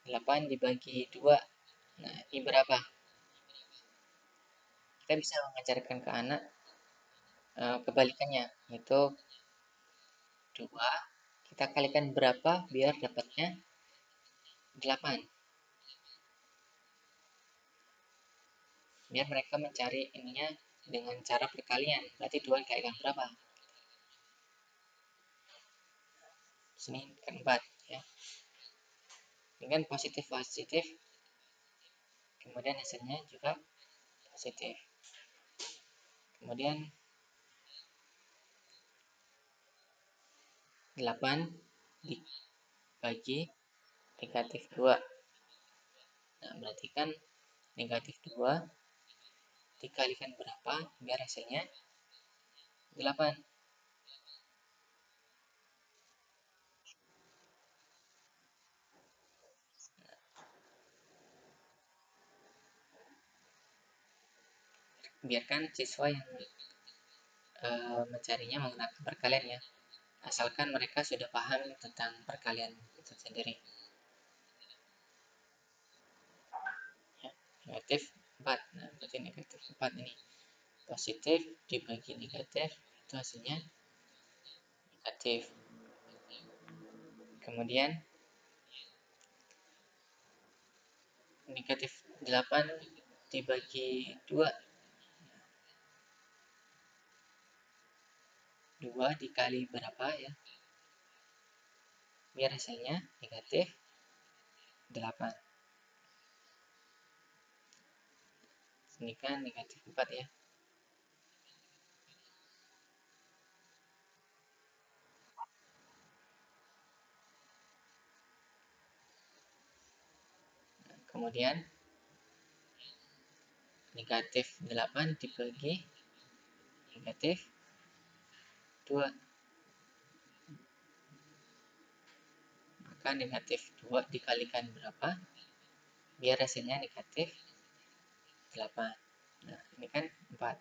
8 dibagi 2. Nah, ini berapa? Kita bisa mengajarkan ke anak kebalikannya, yaitu 2. Kita kalikan berapa biar dapatnya 8. Biar mereka mencari ininya dengan cara perkalian. Berarti 2 dikalikan berapa? Sini kan 4 ya. Dengan positif-positif, kemudian hasilnya juga positif. Kemudian 8 dibagi negatif 2. Nah, berarti kan negatif 2 dikalikan berapa biar hasilnya 8. Biarkan siswa yang mencarinya menggunakan perkalian ya, asalkan mereka sudah paham tentang perkalian itu sendiri ya. Negatif 4, nah berarti negatif 4 ini positif dibagi negatif itu hasilnya negatif. Kemudian negatif 8 dibagi 2, 2 dikali berapa ya biar hasilnya negatif 8. Ini kan negatif 4 ya. Kemudian negatif 8 dibagi negatif 2, maka negatif 2 dikalikan berapa biar hasilnya negatif 8. Nah, ini kan 4.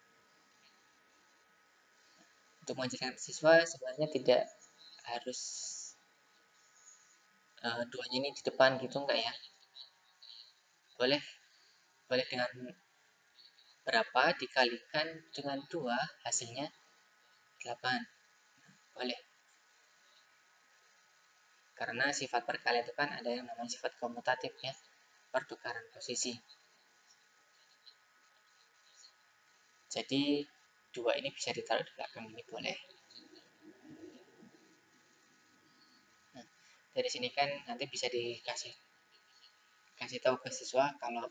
Untuk mengajarkan siswa sebenarnya tidak harus duanya ini di depan gitu, enggak ya. Boleh boleh dengan berapa dikalikan dengan 2 hasilnya 8. Boleh. Karena sifat perkalian itu kan ada yang namanya sifat komutatif ya, pertukaran posisi. Jadi 2 ini bisa ditaruh di belakang ini boleh. Nah, dari sini kan nanti bisa kasih tahu ke siswa kalau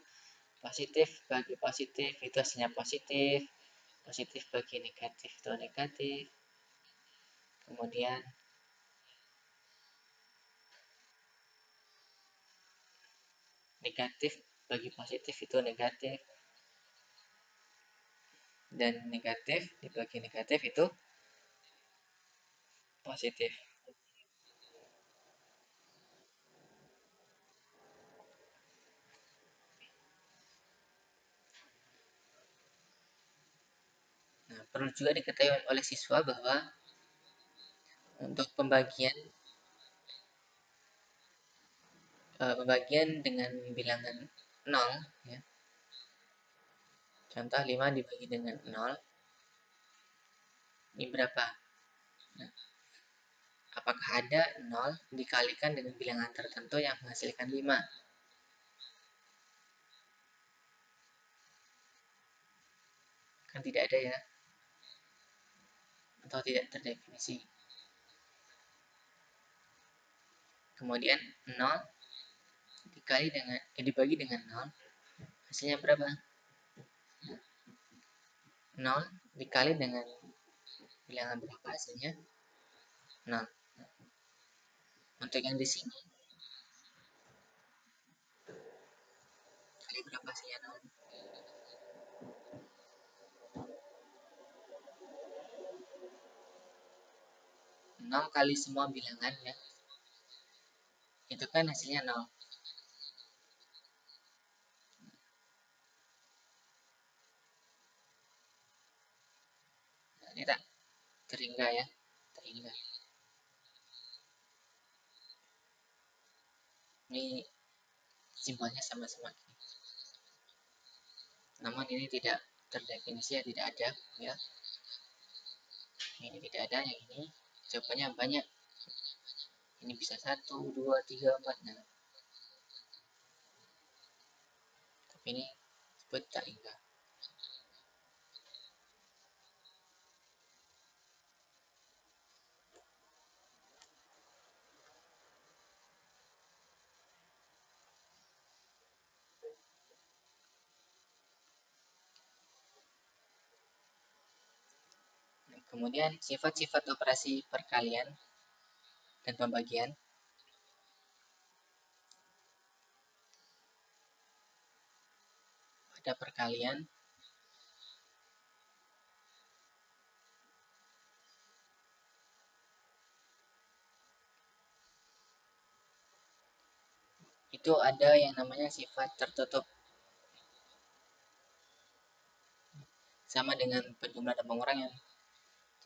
positif bagi positif itu hasilnya positif, positif bagi negatif itu negatif. Kemudian negatif bagi positif itu negatif, dan negatif dibagi negatif itu positif. Nah, perlu juga diketahui oleh siswa bahwa untuk pembagian dengan bilangan 0 ya. Contoh 5 dibagi dengan 0 ini berapa? Nah, apakah ada 0 dikalikan dengan bilangan tertentu yang menghasilkan 5? Kan tidak ada ya, atau tidak terdefinisi. Kemudian 0 dibagi dengan 0 hasilnya berapa? 0 dikali dengan bilangan berapa hasilnya? 0. Untuk yang di sini kali berapa hasilnya 0? 0 kali semua bilangan ya. Itu kan hasilnya 0. Nah, ini tak terhingga ya, terhingga. Ini simbolnya sama-sama gini. Namun ini tidak terdefinisi ya, tidak ada ya. Ini tidak ada, yang ini jawabannya banyak. Ini bisa 1, 2, 3, 4. Nah, tapi ini disebut tak hingga. Nah, kemudian sifat-sifat operasi perkalian dan pembagian. pada perkalian itu ada yang namanya sifat tertutup. Sama dengan penjumlah dan pengurangan.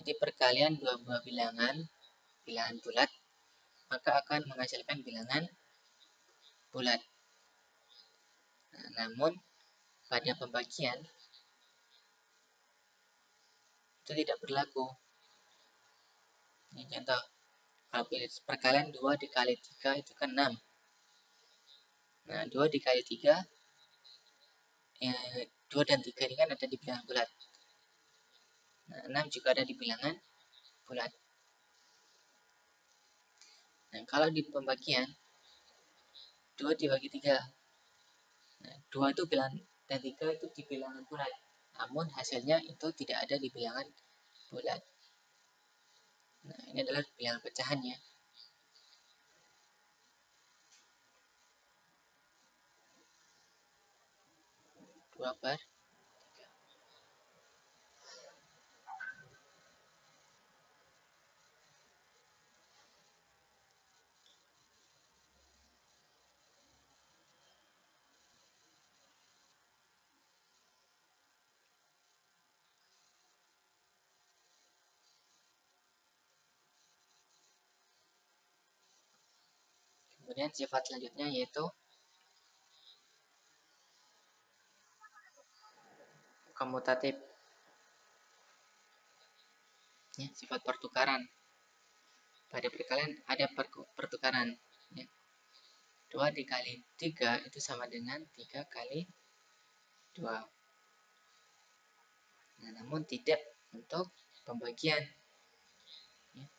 Jadi perkalian dua buah bilangan bulat, maka akan menghasilkan bilangan bulat. Nah, namun pada pembagian itu tidak berlaku. Ini contoh, kalau perkalian 2 dikali 3 itu kan 6. Nah, 2 dikali 3, 2 dan 3 ini kan ada di bilangan bulat. Nah, 6 juga ada di bilangan bulat. Nah, kalau di pembagian 2 dibagi 3. Nah, 2 itu bilangan dan 3 itu di bilangan bulat. Namun hasilnya itu tidak ada di bilangan bulat. Nah, ini adalah bilangan pecahannya. 2/3. Kemudian sifat selanjutnya yaitu komutatif. Ya, sifat pertukaran. Pada perkalian ada pertukaran. Ya. 2 dikali 3 itu sama dengan 3 kali 2. Nah, namun tidak untuk pembagian. Ya.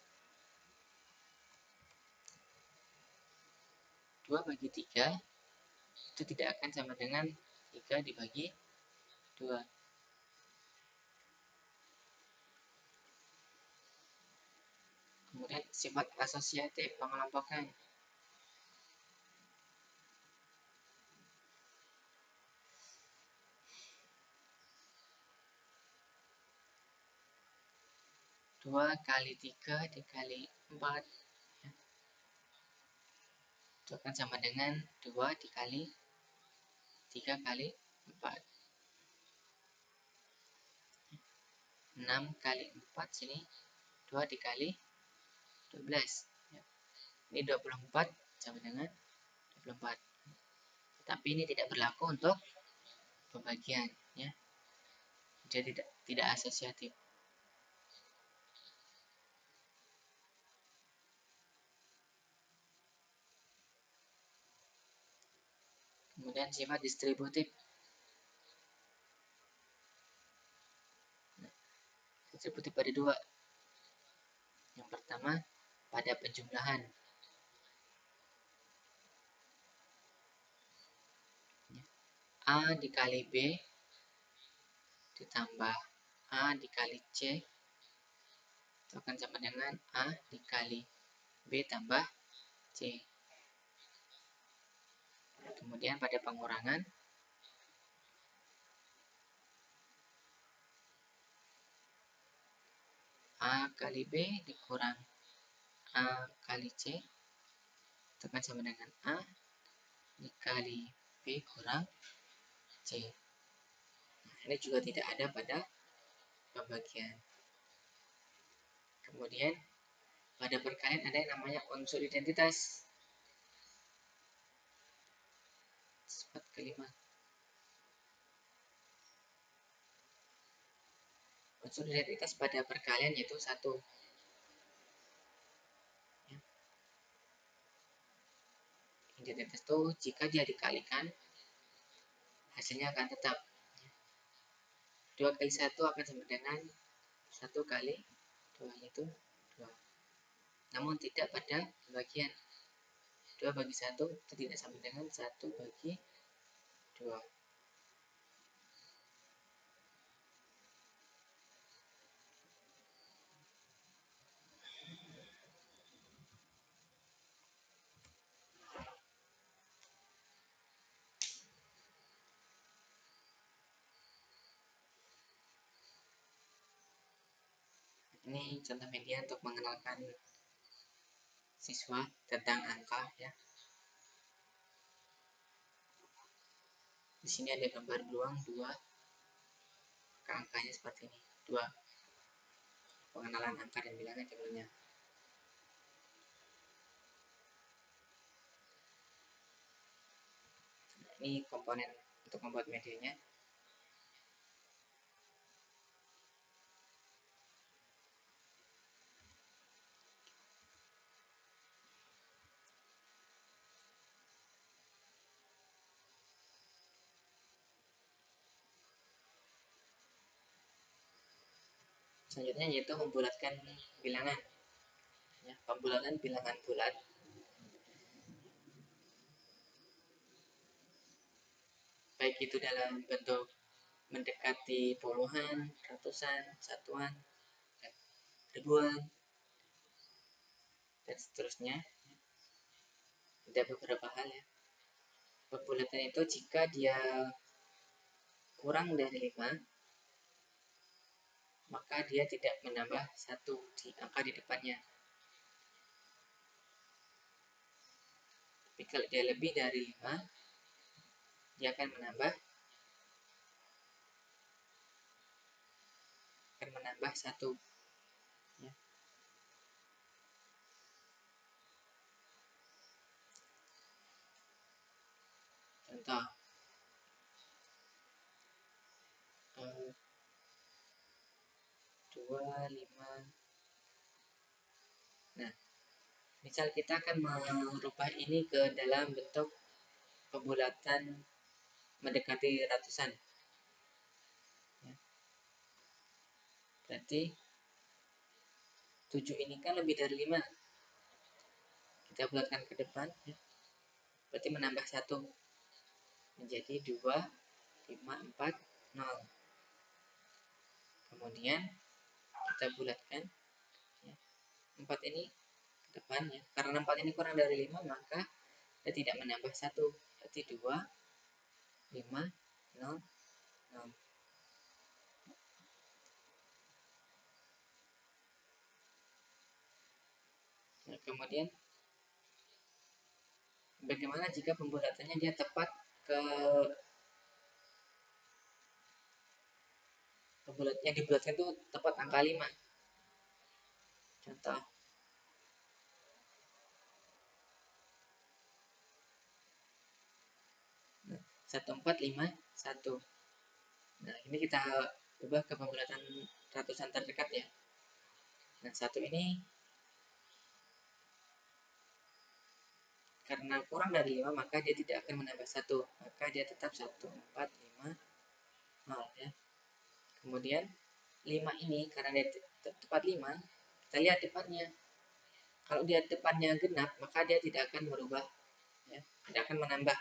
2 bagi 3 itu tidak akan sama dengan 3 dibagi 2. Kemudian sifat asosiatif pengelompokan. Dua kali 3 dikali 4 ya. Itu akan sama dengan 2 dikali 3 kali 4. 6 kali 4 sini 2 dikali 12 ya. Ini 24 sama dengan 24. Tapi ini tidak berlaku untuk pembagian ya. Jadi tidak asosiatif. Kemudian sifat distributif. Distributif pada dua. Yang pertama pada penjumlahan. A dikali B ditambah A dikali C itu akan sama dengan A dikali B tambah C. Kemudian pada pengurangan A kali B dikurang A kali C itu akan sama dengan A dikali B kurang C. Nah, ini juga tidak ada pada pembagian. Kemudian pada perkalian ada yang namanya unsur identitas. Sifat kelima. Unsur identitas pada perkalian yaitu 1. Ya. Identitas itu jika dia dikalikan hasilnya akan tetap. 2 kali 1 akan sama dengan 1 kali 2 yaitu 2. Namun tidak pada pembagian. 2 bagi 1 itu tidak sama dengan 1 bagi 2. ini contoh media untuk mengenalkan siswa tentang angka ya. Di sini ada gambar beruang 2, angkanya seperti ini, 2. Pengenalan angka dan bilangan jumlahnya. Nah, ini komponen untuk membuat medianya. Selanjutnya yaitu membulatkan bilangan. Ya, pembulatan bilangan bulat. Baik itu dalam bentuk mendekati puluhan, ratusan, satuan, ribuan, dan seterusnya. Ada beberapa hal ya. Pembulatan itu jika dia kurang dari 5, maka dia tidak menambah 1 di angka di depannya. Tapi kalau dia lebih dari 5, dia akan menambah 1 ya. Contoh 2, 5. Nah, misal kita akan merubah ini ke dalam bentuk pembulatan mendekati ratusan ya. Berarti 7 ini kan lebih dari 5, kita bulatkan ke depan ya. Berarti menambah 1 menjadi 2, 5, 4, 0. Kemudian kita bulatkan ya. 4 ini ke depan ya. Karena 4 ini kurang dari 5, maka kita tidak menambah 1. Berarti 2, 5, 0, 0. Nah, kemudian bagaimana jika pembulatannya dia tepat ke yang dibulatkan itu tepat angka 5. Contoh 1451. Nah, ini kita ubah ke pembulatan ratusan terdekat ya. Nah, 1 ini karena kurang dari 5, maka dia tidak akan menambah 1, maka dia tetap 1450 ya. Kemudian 5 ini karena dia tepat 5, kita lihat depannya. Kalau dia depannya genap, maka dia tidak akan merubah ya, tidak akan menambah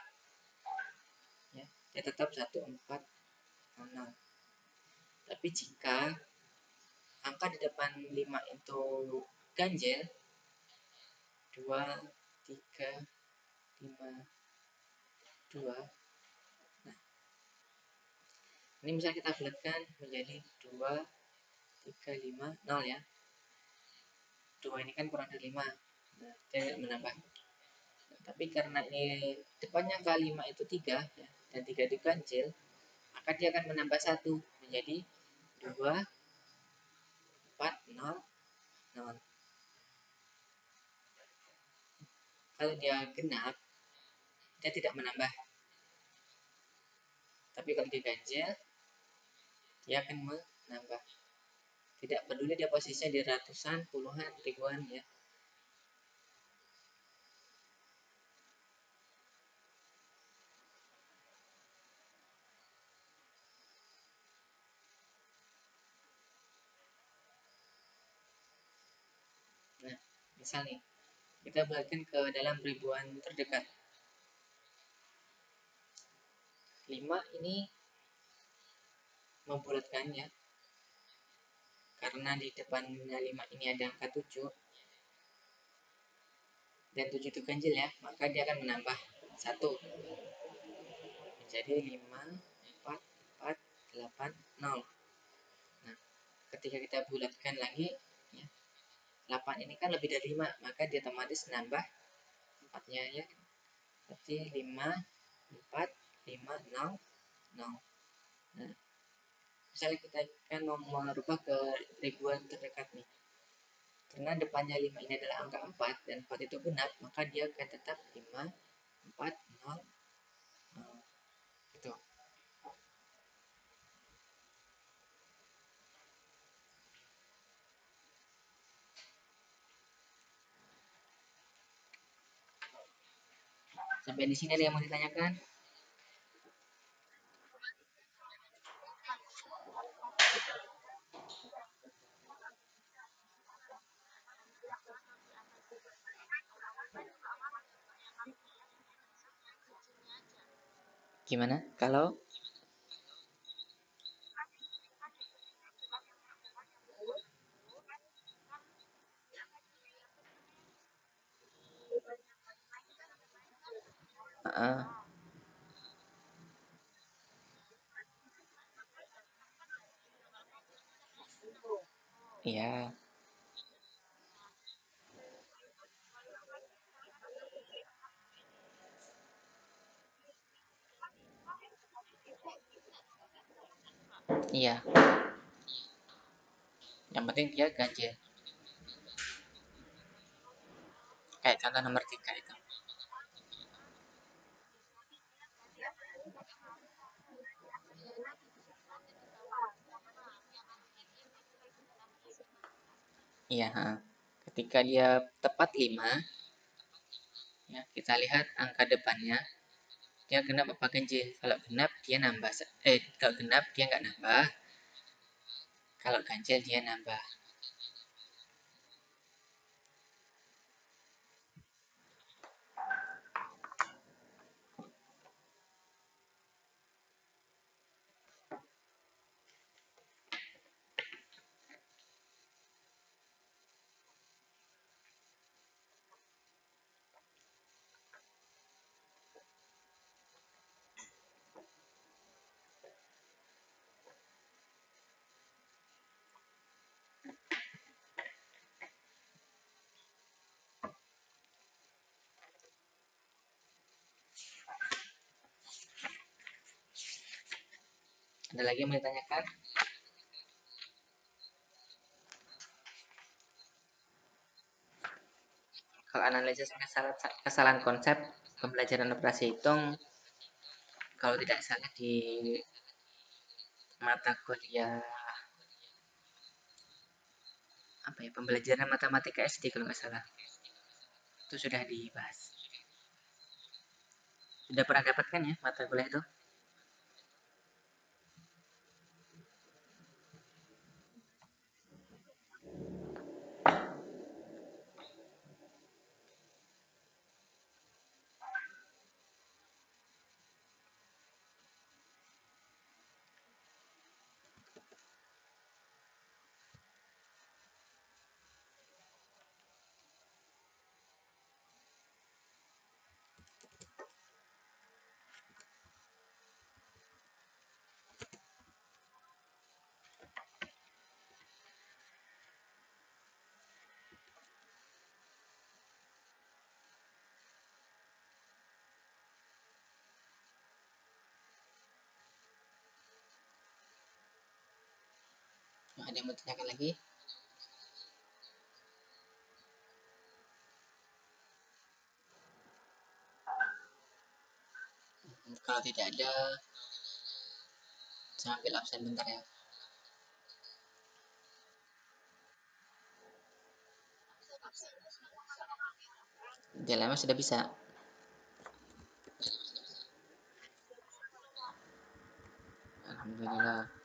ya. Dia tetap 1450. Tapi jika angka di depan 5 itu ganjil, 2, 3, 5, 2. Nah, ini bisa kita bulatkan menjadi 2, 3, 5, 0 ya. 2 ini kan kurang dari 5. Nah, kita menambah. Nah, tapi karena ini depannya angka 5 itu 3 ya, dan 3 itu ganjil, maka dia akan menambah 1 menjadi 2, 4, 0, 0. Kalau dia genap, dia tidak menambah. Tapi kalau dia ganjil, dia akan menambah. Tidak peduli dia posisinya di ratusan, puluhan, ribuan ya. Nah, misal nih, kita bulatkan ke dalam ribuan terdekat. 5 ini membulatkannya karena di depannya 5 ini ada angka 7 dan 7 itu ganjil ya, maka dia akan menambah 1 menjadi 5, 4, 4, 8, 0. Nah, ketika kita bulatkan lagi 8 ini kan lebih dari 5, maka dia otomatis nambah 4-nya ya. Berarti 5, 4, 5, 0, 0. Nah, misalnya kita kan mau merubah ke ribuan terdekat nih. Karena depannya 5 ini adalah angka 4 dan 4 itu genap, maka dia akan tetap 5, 4, 0, 0. Gitu. Sampai di sini ada yang mau ditanyakan? Gimana? Kalau uh, iya, iya. Yang penting dia ganjil. Kayak contoh nomor 3 itu. Iya, ha. Ketika dia tepat 5, ya, kita lihat angka depannya, dia genap apa ganjil. Kalau genap dia nambah, kalau genap dia nggak nambah, kalau ganjil dia nambah. Ada lagi yang mau ditanyakan? Kalau analisis kesalahan konsep pembelajaran operasi hitung, kalau tidak salah di mata kuliah apa ya, pembelajaran matematika SD kalau nggak salah, itu sudah dibahas. Sudah pernah dapatkan ya mata kuliah itu? Ada yang mau ditanyakan lagi? Kalau tidak ada, saya ambil absen bentar ya. DLM sudah bisa. Alhamdulillah.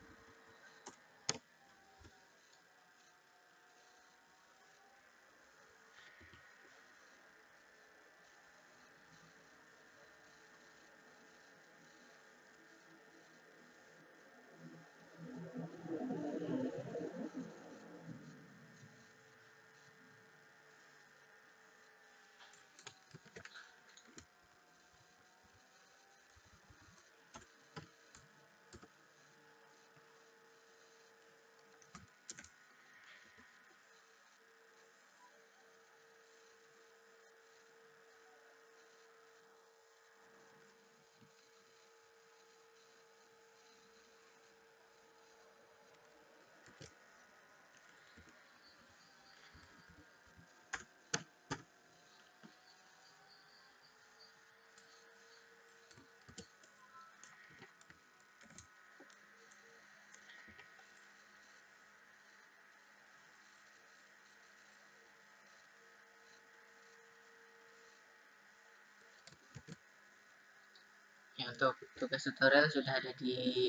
Ya, untuk tugas tutorial sudah ada di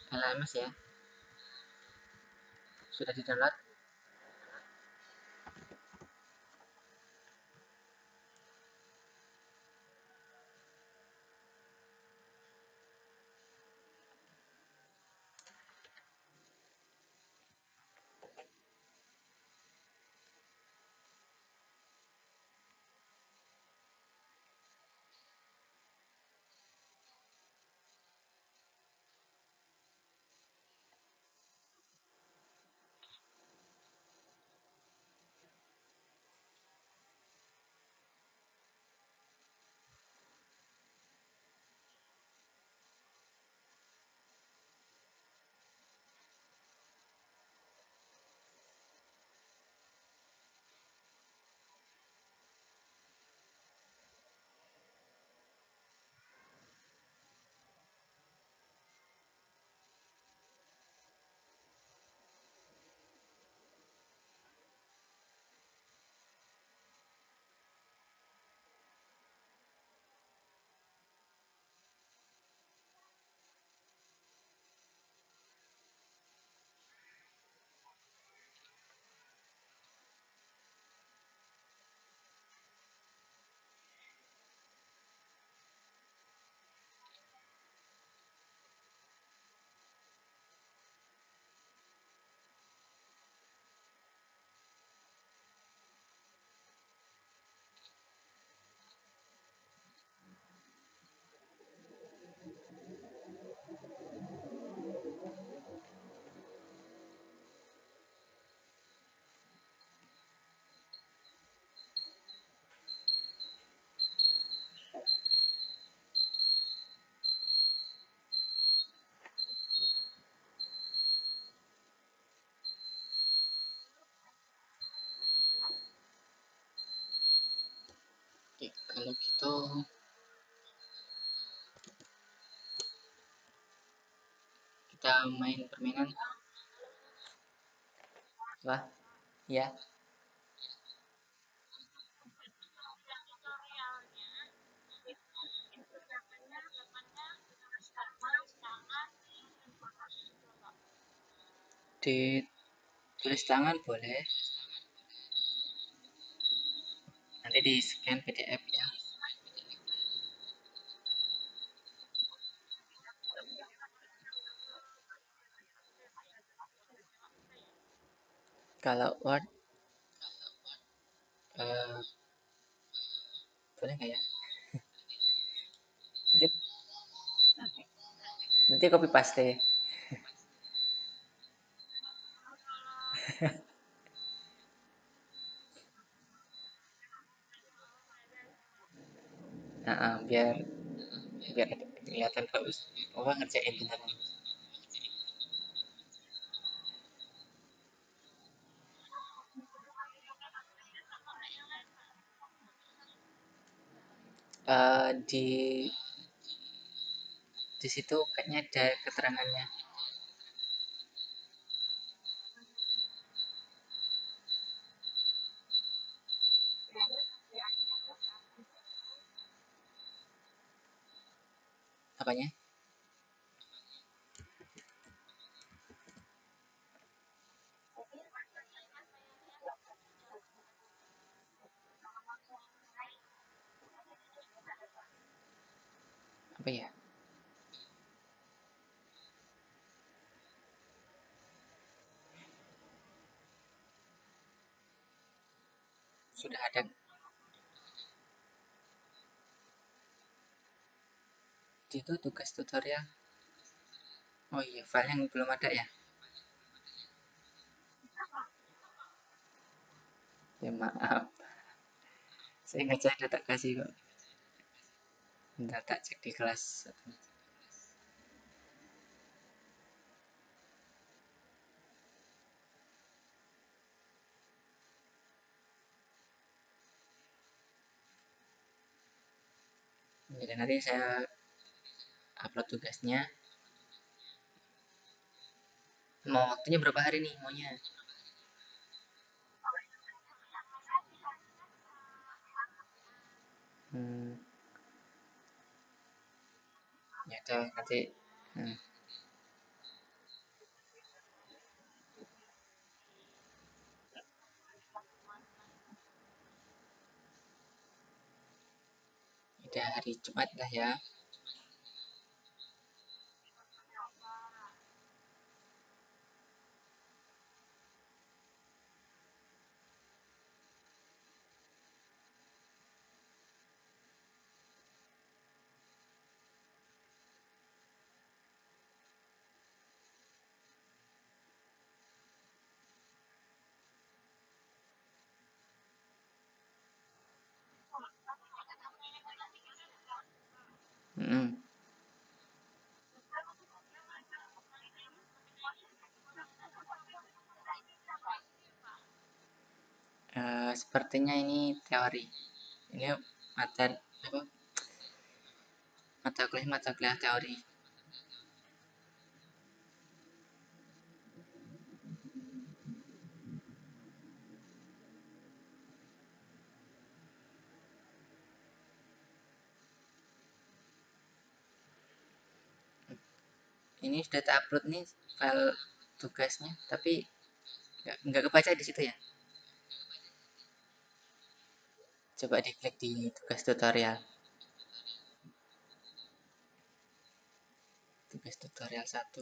LMS ya, sudah di download. Oke, kalau gitu kita main permainan. Wah, ya. Di tulis tangan boleh, nanti di scan PDF ya. Kalau Word, eh, boleh nggak ya? Nanti, nanti copy paste. Nah, biar biar kelihatan kalau ngerjain beneran. Di situ kayaknya ada keterangannya. Apanya? Apa ya? Sudah ada. Itu tugas tutorial. Oh iya, file yang belum ada ya? Ya maaf, saya nggak ada tak kasih kok. Bentar tak cek di kelas. Jadi nanti saya upload tugasnya. Mau waktunya berapa hari nih maunya? Hmm, Oke, nanti hmm, udah hari Jumat dah ya. Hmm. Sepertinya ini teori. Ini mata apa? Mata kuliah teori. Ini sudah terupload nih file tugasnya, tapi nggak kebaca di situ ya. Coba diklik di tugas tutorial. Tugas tutorial satu.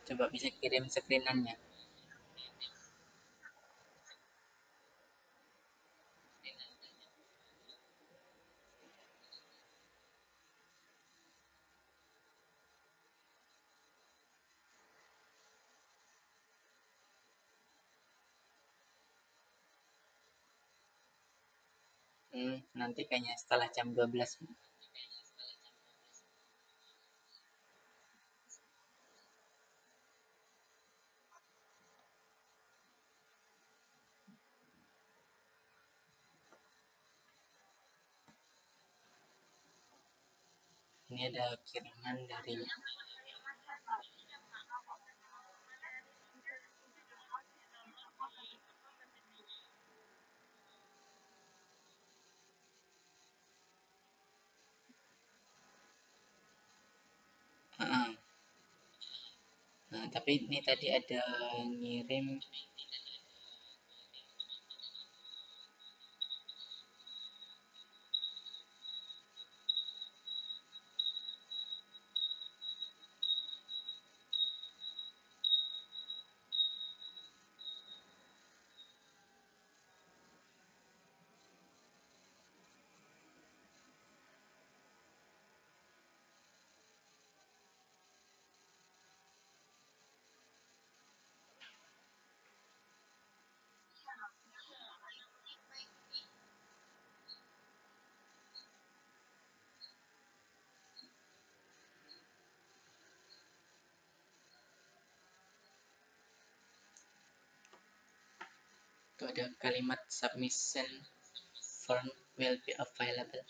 Coba bisa kirim screenannya. Nanti kayaknya setelah jam 12. Ini ada kiriman dari uh, Nah, tapi ini tadi ada ngirim. Itu ada kalimat submission form will be available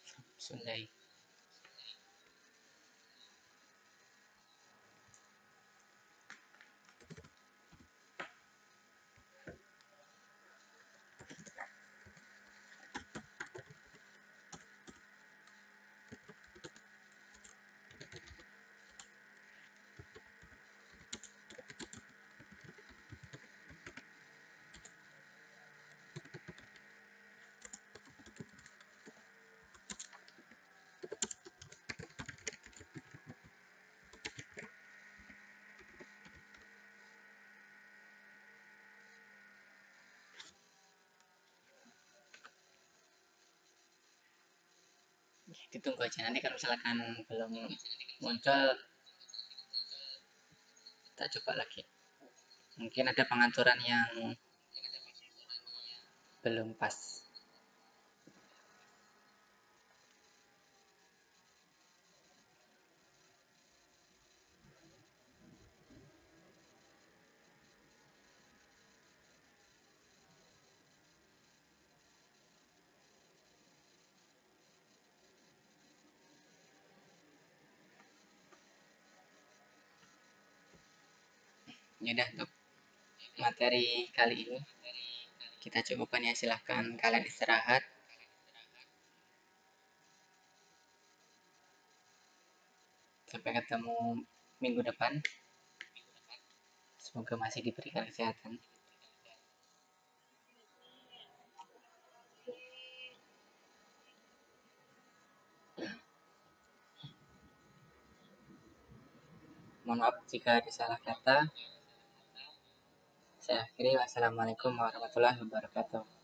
from Sunday. Ditunggu aja, nanti kalau misalkan belum muncul kita coba lagi. Mungkin ada pengaturan yang belum pas. Ya udah, untuk materi kali ini kita cukupkan ya, silahkan kalian istirahat. Sampai ketemu minggu depan. Semoga masih diberikan kesehatan. Mohon maaf jika ada salah kata. Saya akhiri, wassalamualaikum warahmatullahi wabarakatuh.